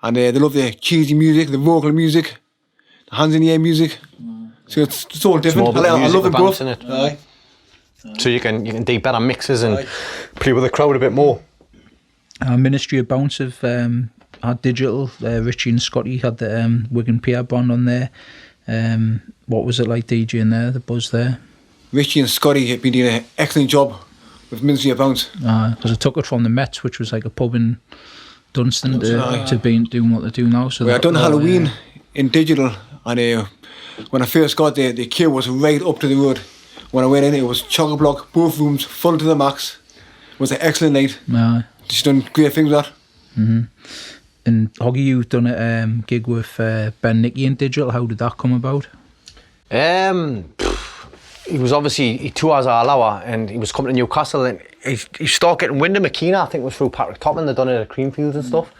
and they love the cheesy music, the vocal music, the hands in the air music. So it's all different. I love them both. Aye. So you can do better mixes and play with the crowd a bit more. Ministry of Bounce have had digital. Richie and Scotty had the Wigan PR brand on there. What was it like DJing there? The buzz there. Richie and Scotty have been doing an excellent job with Ministry of Bounce. Because I took it from the Mets, which was like a pub in Dunstan, to being doing what they do now. So I done Halloween in digital, and when I first got there, the queue was right up to the road. When I went in, it was chock-a-block, both rooms full to the max. It was an excellent night. Just done great things with that. Mm-hmm. And Hoggy, you've done a gig with Ben Nicky in digital. How did that come about? He was obviously, he tours all hour, and he was coming to Newcastle, and he started getting wind of McKenna. I think it was through Patrick Topman. They'd done it at Creamfields and stuff.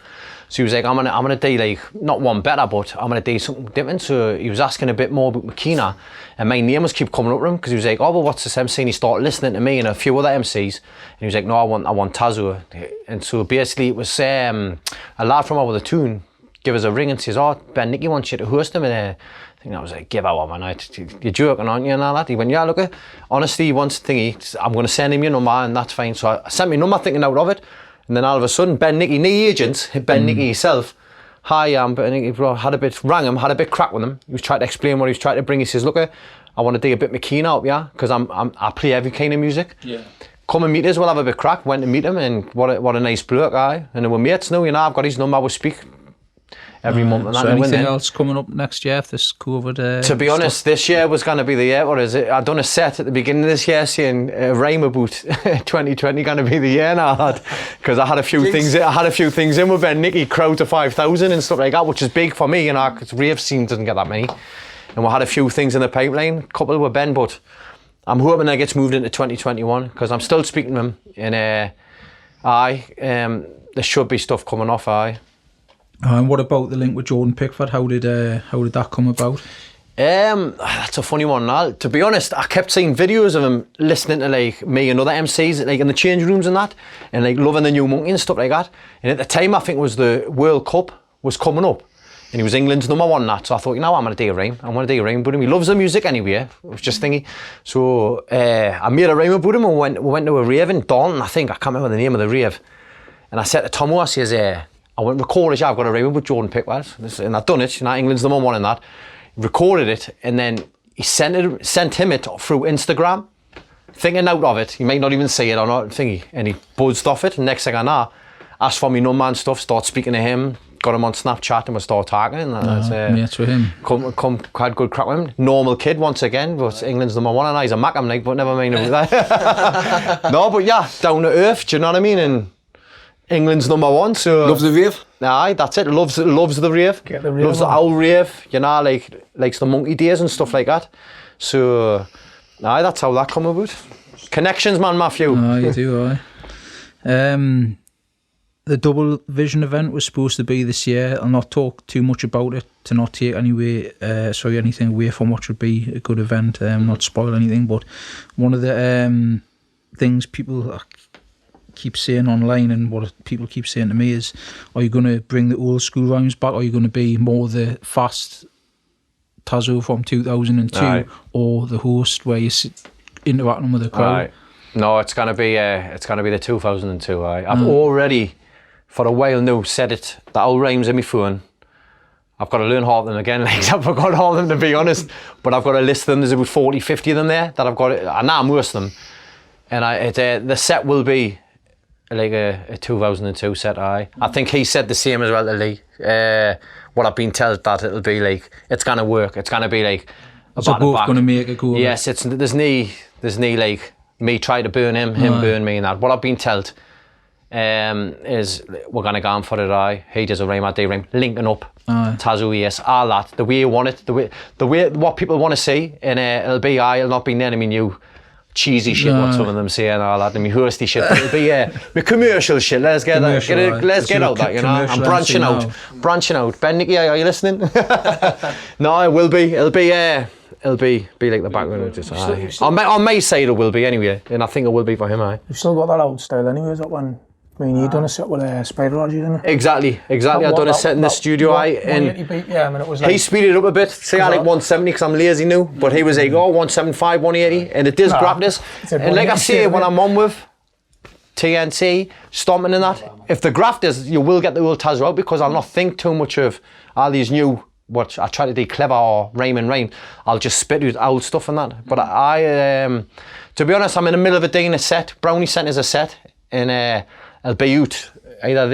So he was like, I'm gonna do like, not one better, but I'm gonna do something different. So he was asking a bit more about McKenna, and my name was keep coming up to him, because he was like, oh, well, what's this MC? And he started listening to me and a few other MCs, and he was like, no, I want Tazo. And so basically it was a lad from over the tune give us a ring and says, oh, Ben Nicky wants you to host him, and I think that was like, give out one night, you're joking, aren't you, and all that. He went, yeah, look, honestly, he wants thingy, I'm going to send him your number, and that's fine. So I sent me number thinking out of it, and then all of a sudden, Ben Nicky, no agents, Ben Nicky himself, hi, Ben Nicky, bro, had a bit crack with him. He was trying to explain what he was trying to bring. He says, look, I want to do a bit McKenna up, yeah, because I play every kind of music. Yeah. Come and meet us, we'll have a bit crack. Went to meet him, and what a nice bloke, aye. And then we're mates now, you know, I've got his number, we'll speak every month. And so anything else coming up next year if this COVID to be honest, this year was going to be the year. What is it? I done a set at the beginning of this year saying rhyme about 2020 going to be the year now, because I had a few things in with Ben Nicky, crowd to 5,000 and stuff like that, which is big for me, you know, because rave scene doesn't get that many, and we had a few things in the pipeline, a couple with Ben, but I'm hoping that gets moved into 2021, because I'm still speaking to him, and there should be stuff coming off. And what about the link with Jordan Pickford? How did that come about? That's a funny one, Al. To be honest, I kept seeing videos of him listening to like me and other MCs, like in the change rooms and that, and like loving the new monkey and stuff like that. And at the time, I think it was the World Cup was coming up, and he was England's number one that. So I thought, you know what, I'm going to do a rhyme. I'm going to do a rhyme about him. He loves the music anyway. It was just thingy. So I made a rhyme about him, and we went to a rave in Dalton, I think. I can't remember the name of the rave. And I said to Tomo, I says, I went record it, I've got a rhyme with Jordan Pickford, and I've done it, you know, England's number one in that. Recorded it, and then he sent him it through Instagram, thinking out of it, he might not even see it or not, thingy, and he buzzed off it, and next thing I know, asked for me number and stuff, start speaking to him, got him on Snapchat, and we started talking, and mates with him. Had good crack with him. Normal kid once again, but England's number one, and he's a Macam like, but never mind about that. No, but yeah, down to earth, do you know what I mean? And England's number one, so loves the rave. Aye, that's it. Loves the rave. Get the rave loves on. the old rave. You know, likes the monkey days and stuff like that. So, aye, that's how that come about. Connections, man, Matthew. Oh, you do, aye. The Double Vision event was supposed to be this year. I'll not talk too much about it to not take anything away from what should be a good event. Not spoil anything, but one of the things people keep saying online, and what people keep saying to me is, are you going to bring the old school rhymes back, or are you going to be more the fast Tazo from 2002, Aye. or the host where you sit interacting with the crowd? Aye. No, it's gonna be the 2002. I've already for a while now said it. The old rhymes in my phone, I've got to learn half of them again. Like, I've forgot all of them, to be honest, but I've got to list them. There's about 40, 50 of them there that I've got. I know most of them, and the set will be like a 2002 set. I think he said the same as well to Lee. What I've been told, that it'll be like, it's gonna work. It's gonna be like a so both gonna make it go. Yes, there's no like me try to burn him burn me, and that. What I've been told is we're gonna go on for it. He does a rhyme, I do a rhyme, linking up. Tazo, yes, all that. The way you want it, the way what people want to see, and it'll be it'll not be enemy new cheesy shit, what some of them say and all that, and me horsey shit, but it'll be me commercial shit. Let's get out that, you know. I'm branching out. Ben Nicky, are you listening? No, it will be. It'll be like the background. Just on my side it will be anyway, and I think it will be for him. You've still got that old style anyways, that one. I mean, you done a set with Spider Roger, didn't you? Exactly. I done a set in the studio. And it was like, he speeded it up a bit. Say I like 170 because I'm lazy now, but he was like, 175, 180, and it does grab this. And like I say, when I'm on with TNT, stomping and that, if the graft is, you will get the old Tazo out, because I'll not think too much of all these new what I try to do clever or rhyme and rhyme, I'll just spit out old stuff and that. But I to be honest, I'm in the middle of doing a set. Brownie sent us a set, and I'll be out either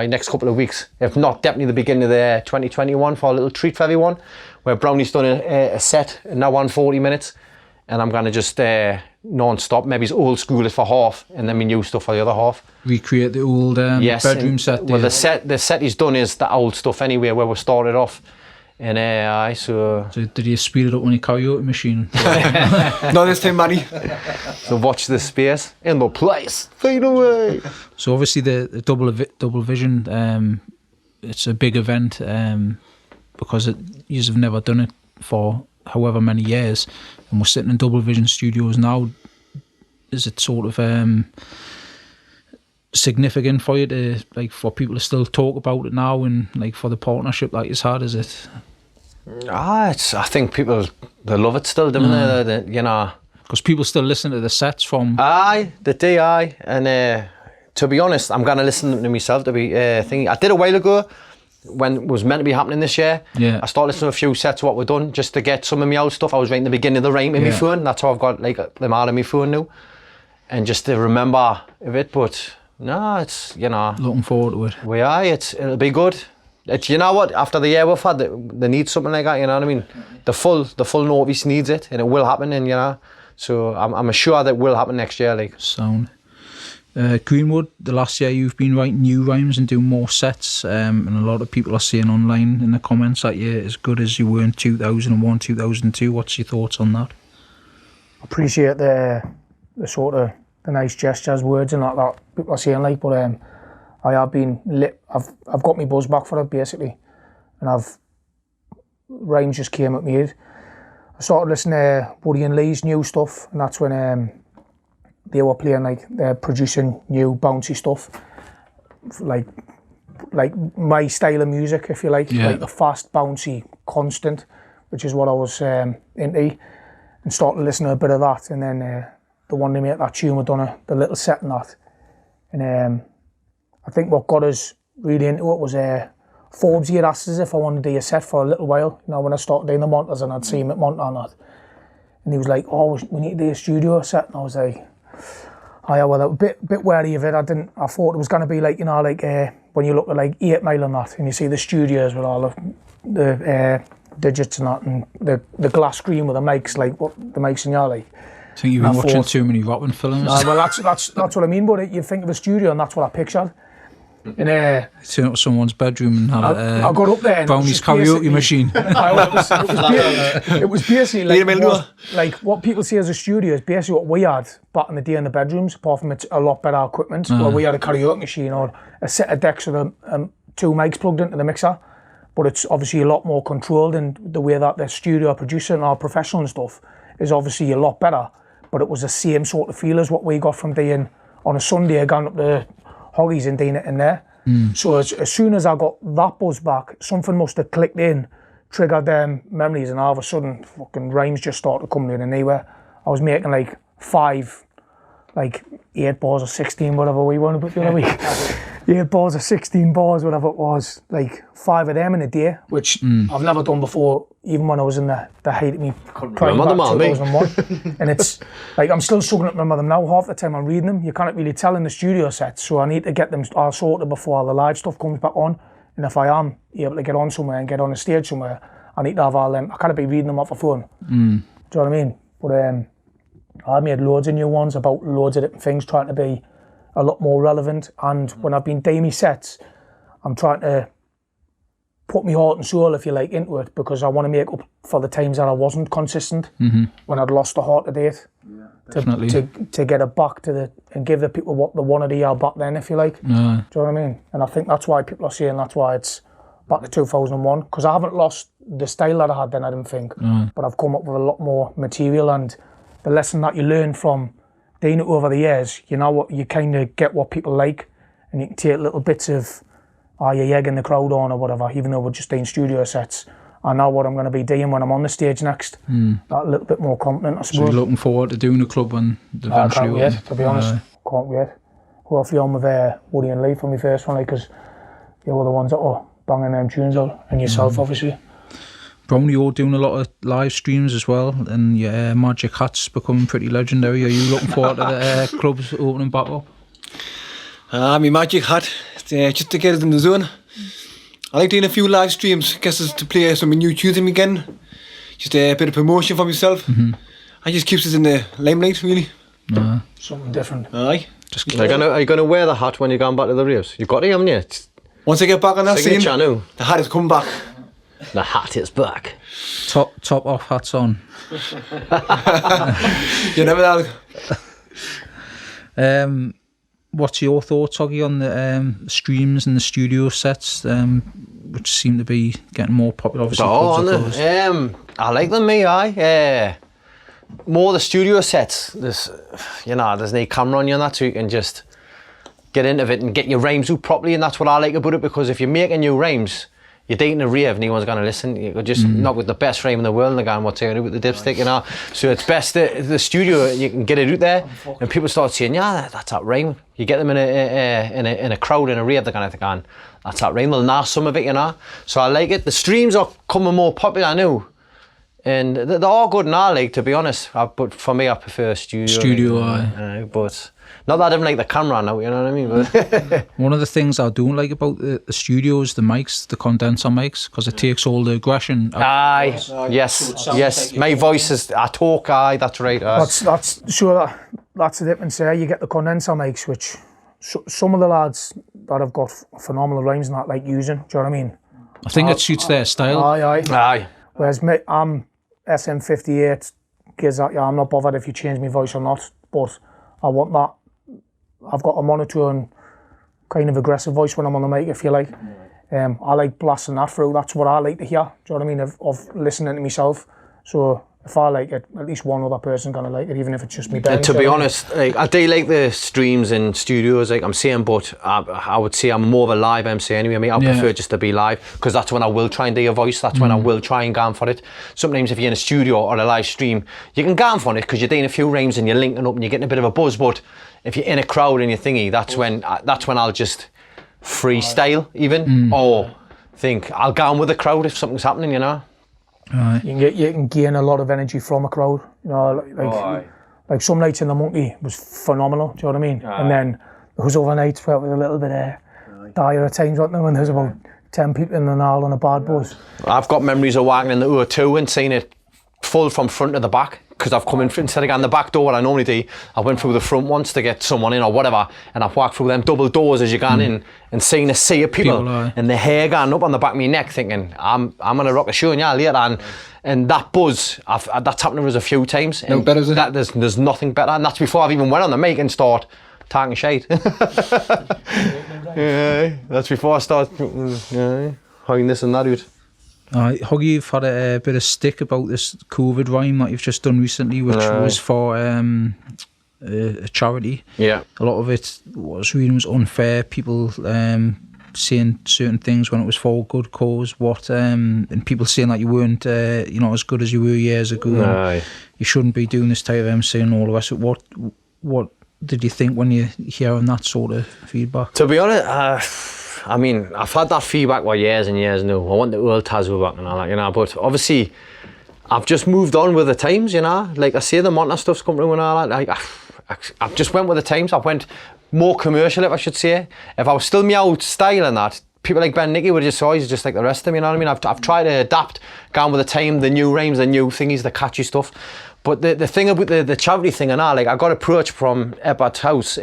next couple of weeks, if not definitely the beginning of the 2021 for a little treat for everyone, where Brownie's done a set now on 40 minutes, and I'm gonna just non-stop, maybe it's old school for half, and then my new stuff for the other half. Recreate the old bedroom set. Well, the set he's done is the old stuff anyway, where we started off. And so did you speed it up on your karaoke machine? Not this time, Matty. So watch the space in the place. Fade away. So obviously the double vision, it's a big event because you have never done it for however many years, and we're sitting in double vision studios now. Is it sort of significant for you to, like, for people to still talk about it now, and like for the partnership that you've had? Is it? I think people, they love it still, don't they? You know, because people still listen to the sets from. The DI, and to be honest, I'm gonna listen to myself to be thinking. I did a while ago when it was meant to be happening this year. Yeah. I started listening to a few sets of what we've done just to get some of my old stuff. I was writing the beginning of the rhyme in my phone. That's how I've got like them out of my phone now, and just to remember of it. But no, it's, you know, looking forward to it. It'll be good. You know what? After the year we've had, they need something like that. You know what I mean? The full North East needs it, and it will happen. And you know, so I'm sure that it will happen next year. Like sound. Greenwood, the last year you've been writing new rhymes and doing more sets, and a lot of people are saying online in the comments that you're as good as you were in 2001, 2002. What's your thoughts on that? I appreciate the sort of the nice gestures, words and that people are saying, like, but I have been I've got my buzz back for it basically, and rhymes just came at me head. I started listening to Woody and Lee's new stuff, and that's when they were playing, like, they're producing new bouncy stuff, like my style of music, if you like, like the fast, bouncy, constant, which is what I was into, and started listening to a bit of that. And then the one they made that tune, we done the little set in that, and I think what got us really into it was Forbes had asked us if I wanted to do a set for a little while, you know, when I started doing the Montas, and I'd see him at Monta and that, and he was like, oh, we need to do a studio set, and I was like, oh yeah, well, I was a bit wary of it. I thought it was going to be like, you know, like when you look at like 8 Mile and that, and you see the studios with all the digits and that, and the glass screen with the mics, like what the mics in your, like. I think you've been watching too many Robin films. Well, that's what I mean. But you think of a studio, and that's what I pictured. And turn up someone's bedroom and have I got up there and Brownie's karaoke machine. It was basically like what people see as a studio is basically what we had back in the day in the bedrooms, apart from it's a lot better equipment, where we had a karaoke machine or a set of decks with 2 mics plugged into the mixer. But it's obviously a lot more controlled, and the way that the studio producer and our professional and stuff is obviously a lot better. But it was the same sort of feel as what we got from doing on a Sunday, going up the Hoggies and doing it in there. So as soon as I got that buzz back, something must have clicked in, triggered them memories, and all of a sudden fucking rhymes just started coming in anywhere. I was making like 8 bars or 16, whatever we wanted, but the other week 8 bars or 16 bars, whatever it was, like 5 of them in a day, which I've never done before, even when I was in the height of me prime back 2001. And it's like, I'm still struggling to remember them now. Half the time I'm reading them, you can't really tell in the studio sets, so I need to get them all sorted before the live stuff comes back on. And if I am able to get on somewhere and get on a stage somewhere, I need to have all them. I can't be reading them off a phone. Do you know what I mean? But I made loads of new ones about loads of different things, trying to be a lot more relevant. And when I've been doing my sets, I'm trying to put my heart and soul, if you like, into it, because I want to make up for the times that I wasn't consistent, when I'd lost the heart to date. Yeah, definitely. To get it back to and give the people what they wanted to hear back then, if you like. Do you know what I mean? And I think that's why people are saying that's why it's back to 2001, because I haven't lost the style that I had then, I didn't think. But I've come up with a lot more material, and the lesson that you learn from doing it over the years, you know what, you kind of get what people like, and you can take little bits of, you're egging the crowd on or whatever, even though we're just doing studio sets. I know what I'm going to be doing when I'm on the stage next. That little bit more confident, I suppose. So you're looking forward to doing the club when eventually... I can't wait, to be honest. Can't wait. Hopefully I'm with Woody and Lee for my first one, because they were the ones that were banging them tunes out, and yourself, obviously. Brownie, you're doing a lot of live streams as well, and your magic hat's becoming pretty legendary. Are you looking forward to the clubs opening back up? My magic hat, just to get it in the zone. I like doing a few live streams, guess it's to play some new tunes again. Just a bit of promotion for myself. I just keeps us in the limelight, really. Something different. Aye. Are you gonna wear the hat when you're going back to the raves? You've got to, haven't you? Once I get back on that scene, now. the hat is coming back. The hat is back. Top off, hats on. You never know. What's your thoughts, Hoggy, on the streams and the studio sets, which seem to be getting more popular? Obviously, I like them, aye. More the studio sets. There's no camera on you and that, so you can just get into it and get your rhymes out properly, and that's what I like about it, because if you're making new rhymes, you're dating a rave, no one's going to listen. You could just knock with the best rhyme in the world and they're going, what's here with the dipstick, you know? So it's best the studio, you can get it out there, and people start saying, yeah, that's that rhyme. You get them in a crowd, in a rave, they're going to think, that's that rhyme. They'll know some of it, you know? So I like it. The streams are coming more popular now. And they're all good and I like, to be honest. But for me, I prefer studio. Aye. But not that I don't like the camera now, you know what I mean? But one of the things I don't like about the studio is the mics, the condenser mics, because it takes all the aggression out. Aye, yes. My voice is, I talk, that's right. That's the difference there. You get the condenser mics, which some of the lads that have got phenomenal rhymes and that like using, do you know what I mean? I think it suits their style. Aye. Whereas me, I'm SM58, gives that, I'm not bothered if you change my voice or not, but I want that. I've got a monotone, kind of aggressive voice when I'm on the mic, if you like. I like blasting that through. That's what I like to hear. Do you know what I mean? Of listening to myself. So if I like it, at least one other person gonna like it, even if it's just me. And to be honest, like, I do like the streams in studios, like I'm saying, but I would say I'm more of a live MC anyway. I mean, I prefer just to be live, because that's when I will try and do a voice. That's when I will try and go for it. Sometimes if you're in a studio or a live stream, you can go for it because you're doing a few rhymes and you're linking up and you're getting a bit of a buzz. But if you're in a crowd and you're thingy, that's when I'll just freestyle even, or think I'll go on with the crowd if something's happening, you know. Right. You can gain a lot of energy from a crowd. You know, like some nights in the Monkey was phenomenal. Do you know what I mean? And then there was other nights where it was a little bit dire at times, wasn't there? When there was about 10 people in the Nile on a bad buzz. I've got memories of walking in the O2 and seeing it full from front to the back, because I've come in, instead of going the back door what I normally do, I went through the front once to get someone in or whatever, and I've walked through them double doors as you're going in and seeing a sea of people and the hair going up on the back of my neck, thinking I'm gonna rock a show later, and that buzz, that's happened to us a few times. No better than that. There's nothing better, and that's before I've even went on the mic and start talking shit. Yeah, that's before I start hiding this and that out. Huggy, you've had a bit of stick about this COVID rhyme that you've just done recently, which was for a charity. Yeah. A lot of it was unfair. People saying certain things when it was for a good cause. And people saying that you weren't, as good as you were years ago. You shouldn't be doing this type of MC and all the rest. What did you think when you hearing that sort of feedback? To be honest, I mean, I've had that feedback for years and years now. I want the old Tazo back and all that, you know, but obviously I've just moved on with the times, you know. Like I say, the Monta stuff's come through and all that. Like, I've just went with the times. I went more commercial, if I should say. If I was still me old style and that, people like Ben Nicky would just say, he's just like the rest of them, you know what I mean? I've tried to adapt, gone with the time, the new rhymes, the new thingies, the catchy stuff. But the thing about the charity thing and all, like I got approached from Ebbert's house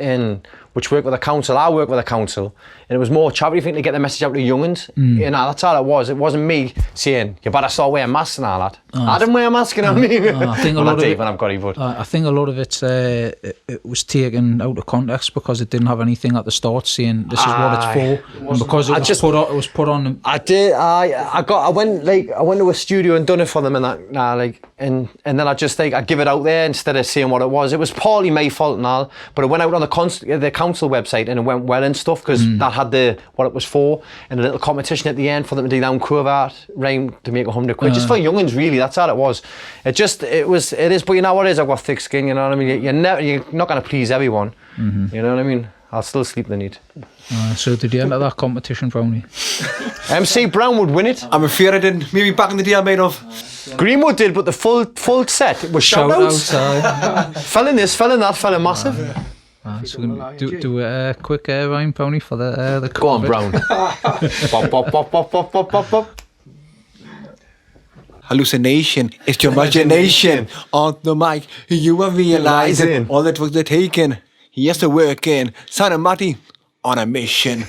which worked with the council. I work with the council, and it was more charity thing to get the message out to youngins. You know, that's all it was. It wasn't me saying you better start wearing masks and all that. I didn't wear a mask, you know what I mean? I think a lot of it, I've got it, but I think a lot of it was taken out of context because it didn't have anything at the start saying this is what it's for, and because it was put on. I went to a studio and done it for them and that, and then I give it out there instead of saying what it was. It was partly my fault and all, but it went out on the council website and it went well and stuff, because that had what it was for, and a little competition at the end for them to do down covert rhyme to make 100 quid, just for youngins really. That's all it was. It is, but you know what it is, I've got thick skin, you know what I mean? You're not going to please everyone. You know what I mean? I'll still sleep the night. So did you enter that competition, Brownie? MC Brown would win it. I'm afraid I didn't. Maybe back in the day I might have. Greenwood did, but the full set was shout-outs. Fell in this, fell in that, fell in massive. So do a quick rhyme, Brownie, for the Go on, Brown. Bop, bop, bop, bop, bop, bop, bop, bop. Hallucination, it's your imagination. On the mic, you are realizing all the drugs they're taking. He has to work in. Son and Matty on a mission.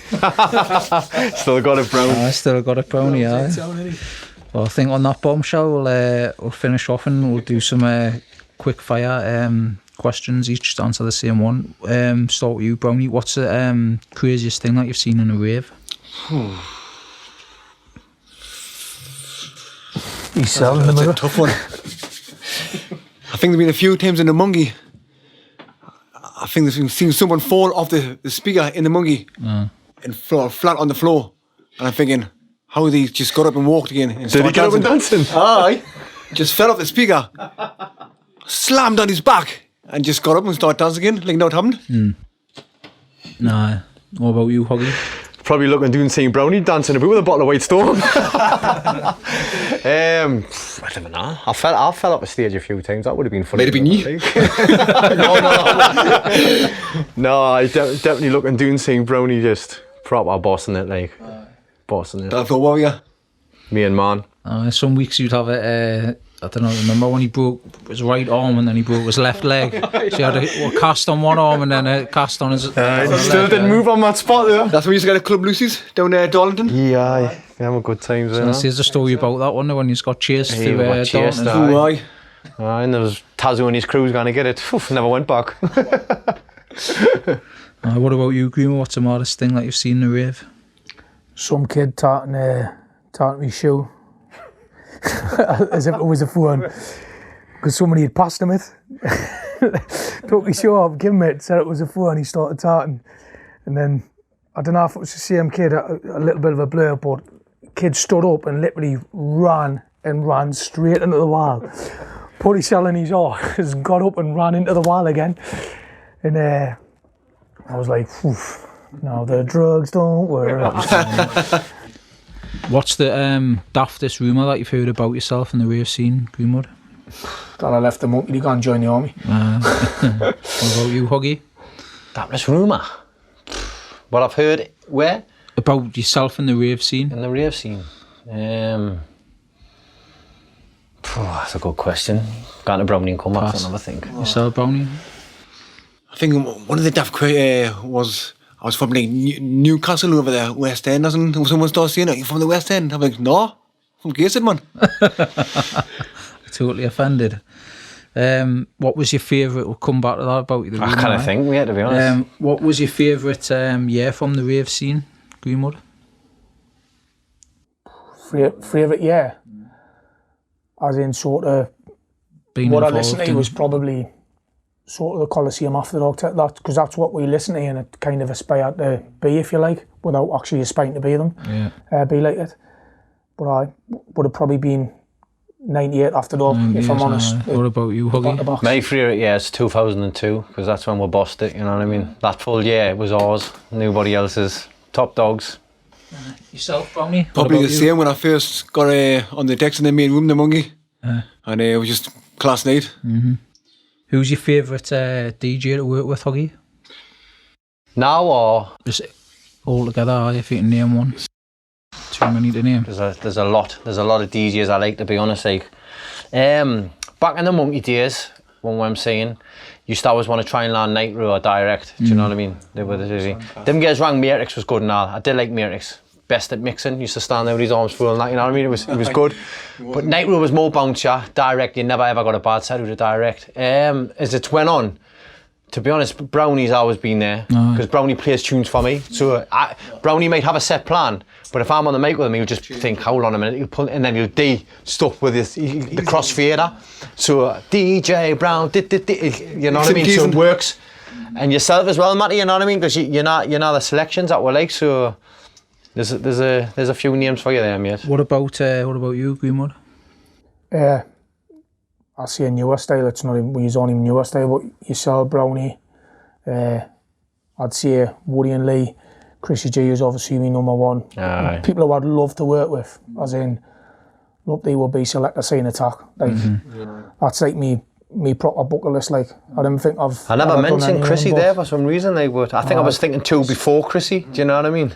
Still got it, Brown. I still got it, Brownie, aye. Well, I think on that bombshell, we'll finish off and we'll do some quick fire questions, each to answer the same one. Start with you, Brownie. What's the craziest thing that you've seen in a rave? He's selling them. That's a tough one. I think there's been a few times in the Monkey. I think there's seen someone fall off the speaker in the Monkey and fall flat on the floor. And I'm thinking, how he just got up and walked again. And Did he get up and dancing? Aye. Just fell off the speaker, slammed on his back, and just got up and started dancing again, like nothing happened. Nah. What about you, Hoggy? Probably looking doing seeing Brownie dancing about with a bottle of White Storm. I don't know. I fell off the stage a few times. That would have been funny. Might have been you. No, I definitely looking doing seeing Brownie just proper bossing it, like bossing it. That's a warrior. Me and man. Some weeks you'd have it. I don't know. Remember when he broke his right arm and then he broke his left leg? So he had a cast on one arm and then a cast on his. Still didn't move on that spot there. That's when we used to get a Club Lucy's down there, Darlington. Yeah, they have good times there. There's a story about that one when he's got chased He through got chased, Darlington. Aye. And there was Tazo and his crew's going to get it. Never went back. What about you, Green? What's the maddest thing that you've seen in the rave? Some kid tarting my shoe as if it was a phone because somebody had passed him it. Took his shoe off, give him it, said it was a phone, he started tarting. And then, I don't know if it was the same kid, a little bit of a blur, but kid stood up and literally ran straight into the wall. Put his shell in his arse, got up and ran into the wall again. And I was like, oof, no, the drugs don't work. What's the daftest rumour that you've heard about yourself in the rave scene, Greenwood? That I left the monkey to go and join the army. What about you, Hoggy? Daftest rumour? What I've heard, where? About yourself in the rave scene? In the rave scene. That's a good question. Going to Brownie and come back, another thing. Yourself, Brownie? I think one of the daft was I was from like Newcastle over there, West End, or something. Someone started saying, "Are you from the West End?" I'm like, "No, from Gateshead, man." Totally offended. What was your favourite? We'll come back to that about the I kind of think we had to be honest. What was your favourite year from the rave scene, Greenwood? Favourite year? As in sort of what I listened to was probably sort of the Coliseum after that, because that's what we listen to and it kind of aspired to be, if you like, without actually aspiring to be them. Yeah. Be like it. But I would have probably been 98 after that, if I'm honest. What about you, Huggy? My favourite year is 2002, because that's when we bossed it, you know what I mean? That full year was ours, nobody else's. Top dogs. Yourself, Brownie? Probably the same when I first got on the decks in the main room, the Monkey. And it was just class night. Mm-hmm. Who's your favourite DJ to work with, Huggy? Now or? Just all together, if you can name one. Too many to name. There's a lot of DJs I like, to be honest. Like, back in the Monkey days, when I'm saying, used to always want to try and land Night Row or Direct. Do you know what I mean? They were them guys rang Matrix was good and all. I did like Matrix. Best at mixing. Used to stand there with his arms full and that. You know what I mean? It was good. But Night Row was more bounce, yeah. Direct, you never ever got a bad set with a Direct. As it went on, to be honest, Brownie's always been there because Brownie plays tunes for me. So Brownie might have a set plan, but if I'm on the mic with him, he'll just think, hold on a minute, he'll pull, and then he'll D stuff with the crossfader. So DJ Brown, you know what I mean? So it works. And yourself as well, Matty, you know what I mean? Because you're not the selections that we like. So there's a few names for you there, mate. What about you, Greenwood? I see a newer style. It's not even, we use only newer style, but yourself, Brownie, I'd say Woody and Lee, Chrissy G is obviously my number one. Aye. People who I'd love to work with, as in, look, they would be Selector Scene Attack. Like, that's like me proper bucket list. Like, I don't think I never mentioned Chrissy there for some reason. Like, but I think I was thinking 2 before Chrissy. Do you know what I mean?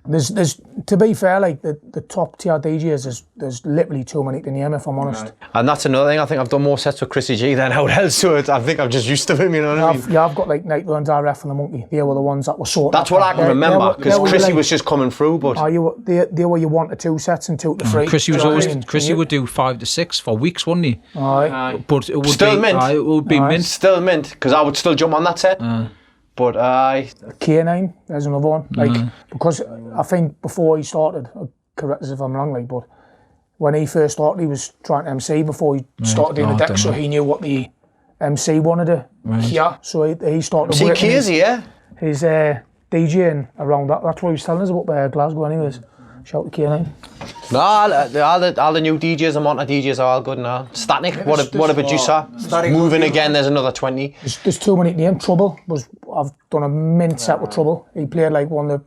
There's to be fair, like the top tier DJs, there's literally too many to name, if I'm honest. And that's another thing. I think I've done more sets with Chrissy G than anyone else, so I think I'm just used to him. You know what I mean? Yeah, I've got like Nightly and RF and the Monkey. They were the ones that were sorted. That's what I can remember because Chrissy was just coming through. But they were your 1 to 2 sets and 2 to 3. Chrissy was always Chrissy would do 5 to 6 for weeks, wouldn't he? Aye. But it would still be mint. it would be mint. Still mint because I would still jump on that set. But K9, there's another one. Like, because I think before he started, correct us if I'm wrong, like, but when he first started, he was trying to MC before he started doing the deck, so he knew what the MC wanted to hear. So he started working his DJing around that. That's what he was telling us about Glasgow anyways. Shout to K9. No, all the new DJs and Monta DJs are all good now. Static, what about you, sir? Moving again, there's another 20. There's too many to name. Trouble I've done a mint set with Trouble. He played like one of the,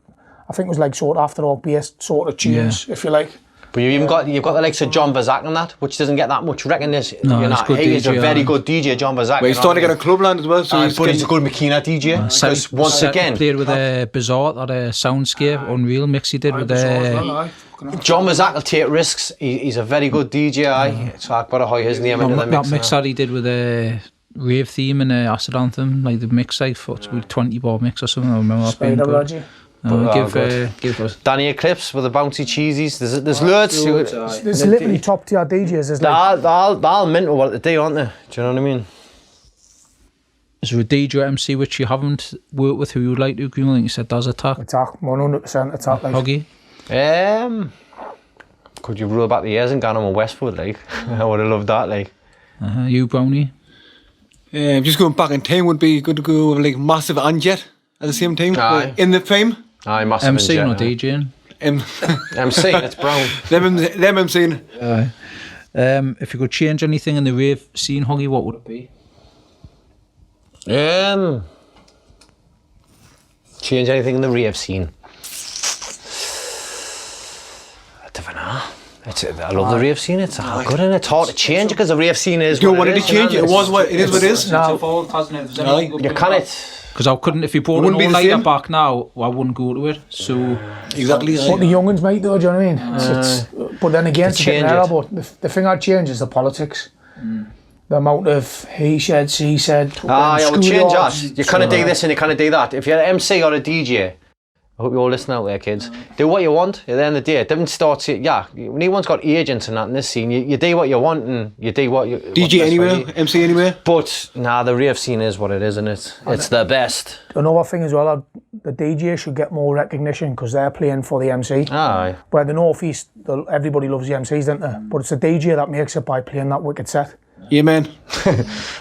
I think it was like sort of after all bass sort of tunes, if you like. But you've got the likes of John Vazak and that, which doesn't get that much recognition. No, he's a very good DJ, John Vazak. Well, he's starting to get a clubland as well, so he's a good Makina DJ. Because once again, played with Bizarre at a Soundscape, Unreal mix he did with John Vazak will take risks. He's a very good DJ, so I've got to hire his name into the mix. That mix that he did with a Rave Theme and Acid Anthem, like the mix like for 20 bar mix or something. I remember that being good. Give Danny Eclipse with the bouncy cheesies. There's loads. There's literally top tier DJs. They're all mint with what they do, aren't they? Do you know what I mean? Is there a DJ or MC which you haven't worked with who you would like to agree with? Like you said, does Attack? 100% Attack. Like. Huggy? Could you roll back the years and gone on with Westwood? Like, I would have loved that. Like, you, Brownie? Just going back in time would be good to go with like Massive and Jet at the same time. Aye. In the frame. Aye, Massive MC and or Jet, DJing? MC, it's Brown. Them MCing. If you could change anything in the rave scene, Huggy, what would it be? Change anything in the rave scene? I don't know. I love the rave scene. It's good and it's hard to change because the rave scene is. You don't want it to change. It was what it is. What it is. You can't. Because I couldn't, if you brought an all-nighter back now, I wouldn't go to it. So exactly. What the young ones might do, do you know what I mean? But then again, it's a bit narrow. But the thing I'd change is the politics. The amount of he said, she said. I would change that. You kind of do this and you kind of do that. If you're an MC or a DJ, I hope you all listen out there, kids. Do what you want. At the end of the day, it doesn't start to. Yeah, when anyone's got agents and that in this scene, you do what you want and you do what you. DJ anywhere, MC anywhere. But the rave scene is what it is, and it's the best. Another thing as well, the DJ should get more recognition because they're playing for the MC. Aye. Where the North East, everybody loves the MCs, don't they? But it's the DJ that makes it by playing that wicked set. Yeah, man.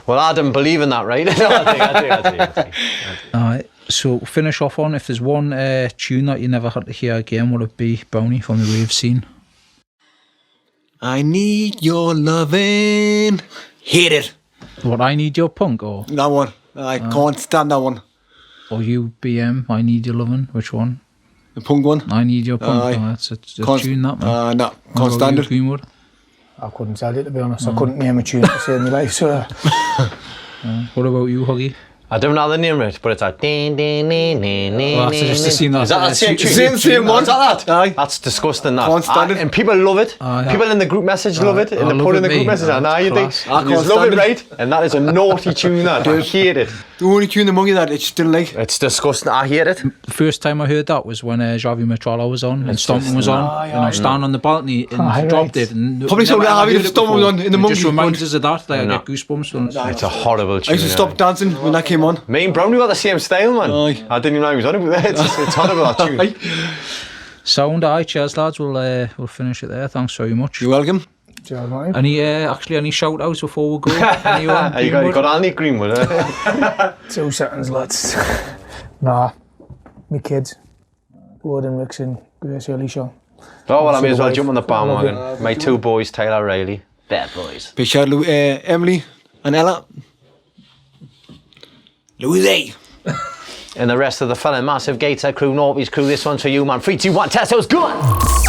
Well, I didn't believe in that, right? No, I think. Alright, so finish off on, if there's one tune that you never had to hear again, would it be Brownie from the rave scene? I need your loving. Hate it. What, I Need Your Punk, or? That one. I can't stand that one. Or you, BM, I Need Your Lovin', which one? The punk one. I Need Your Punk, that's a tune that, man. No, can't stand it. Greenwood? I couldn't tell you, to be honest. I couldn't name a tune to save my life, so... What about you, Huggy? I don't know the name of it, but it's like ding ding ding ding ding. Well, that's just the scene. Is that same tune? Same one. Is that? Aye. That's disgusting. That. Can't stand it. And people love it. People in the group message love it. And they put in the group message. I know you do. You love it, right? And that is a naughty tune. That I hate it. The only tune the Monkey that it's still like. It's disgusting. I hate it. The first time I heard that was when Javi Matrala was on and Stomping was on. And I was standing on the balcony and dropped it. Probably so Javi Stomping was on in the Monkey. It just reminds us of that. Like I get goosebumps. It's a horrible tune. I used to stop dancing when that came on. Me and Brownie got the same style, man. I didn't even know he was on it, but it's horrible, that tune. Sound, cheers lads, we'll finish it there. Thanks very much. You're welcome. Any shout outs before we go? You got Andy Greenwood. 2 seconds, lads. Nah, me kids. Gordon, Rickson, Grace Early Show. Oh, well, I may as well jump on the bandwagon. My 2 boys, Taylor Riley. Bad boys. Big shout out to Emily and Ella. Louise. And the rest of the fella, massive Gateshead crew, North East crew, this one's for you, man. 3, 2, 1, test, it was good!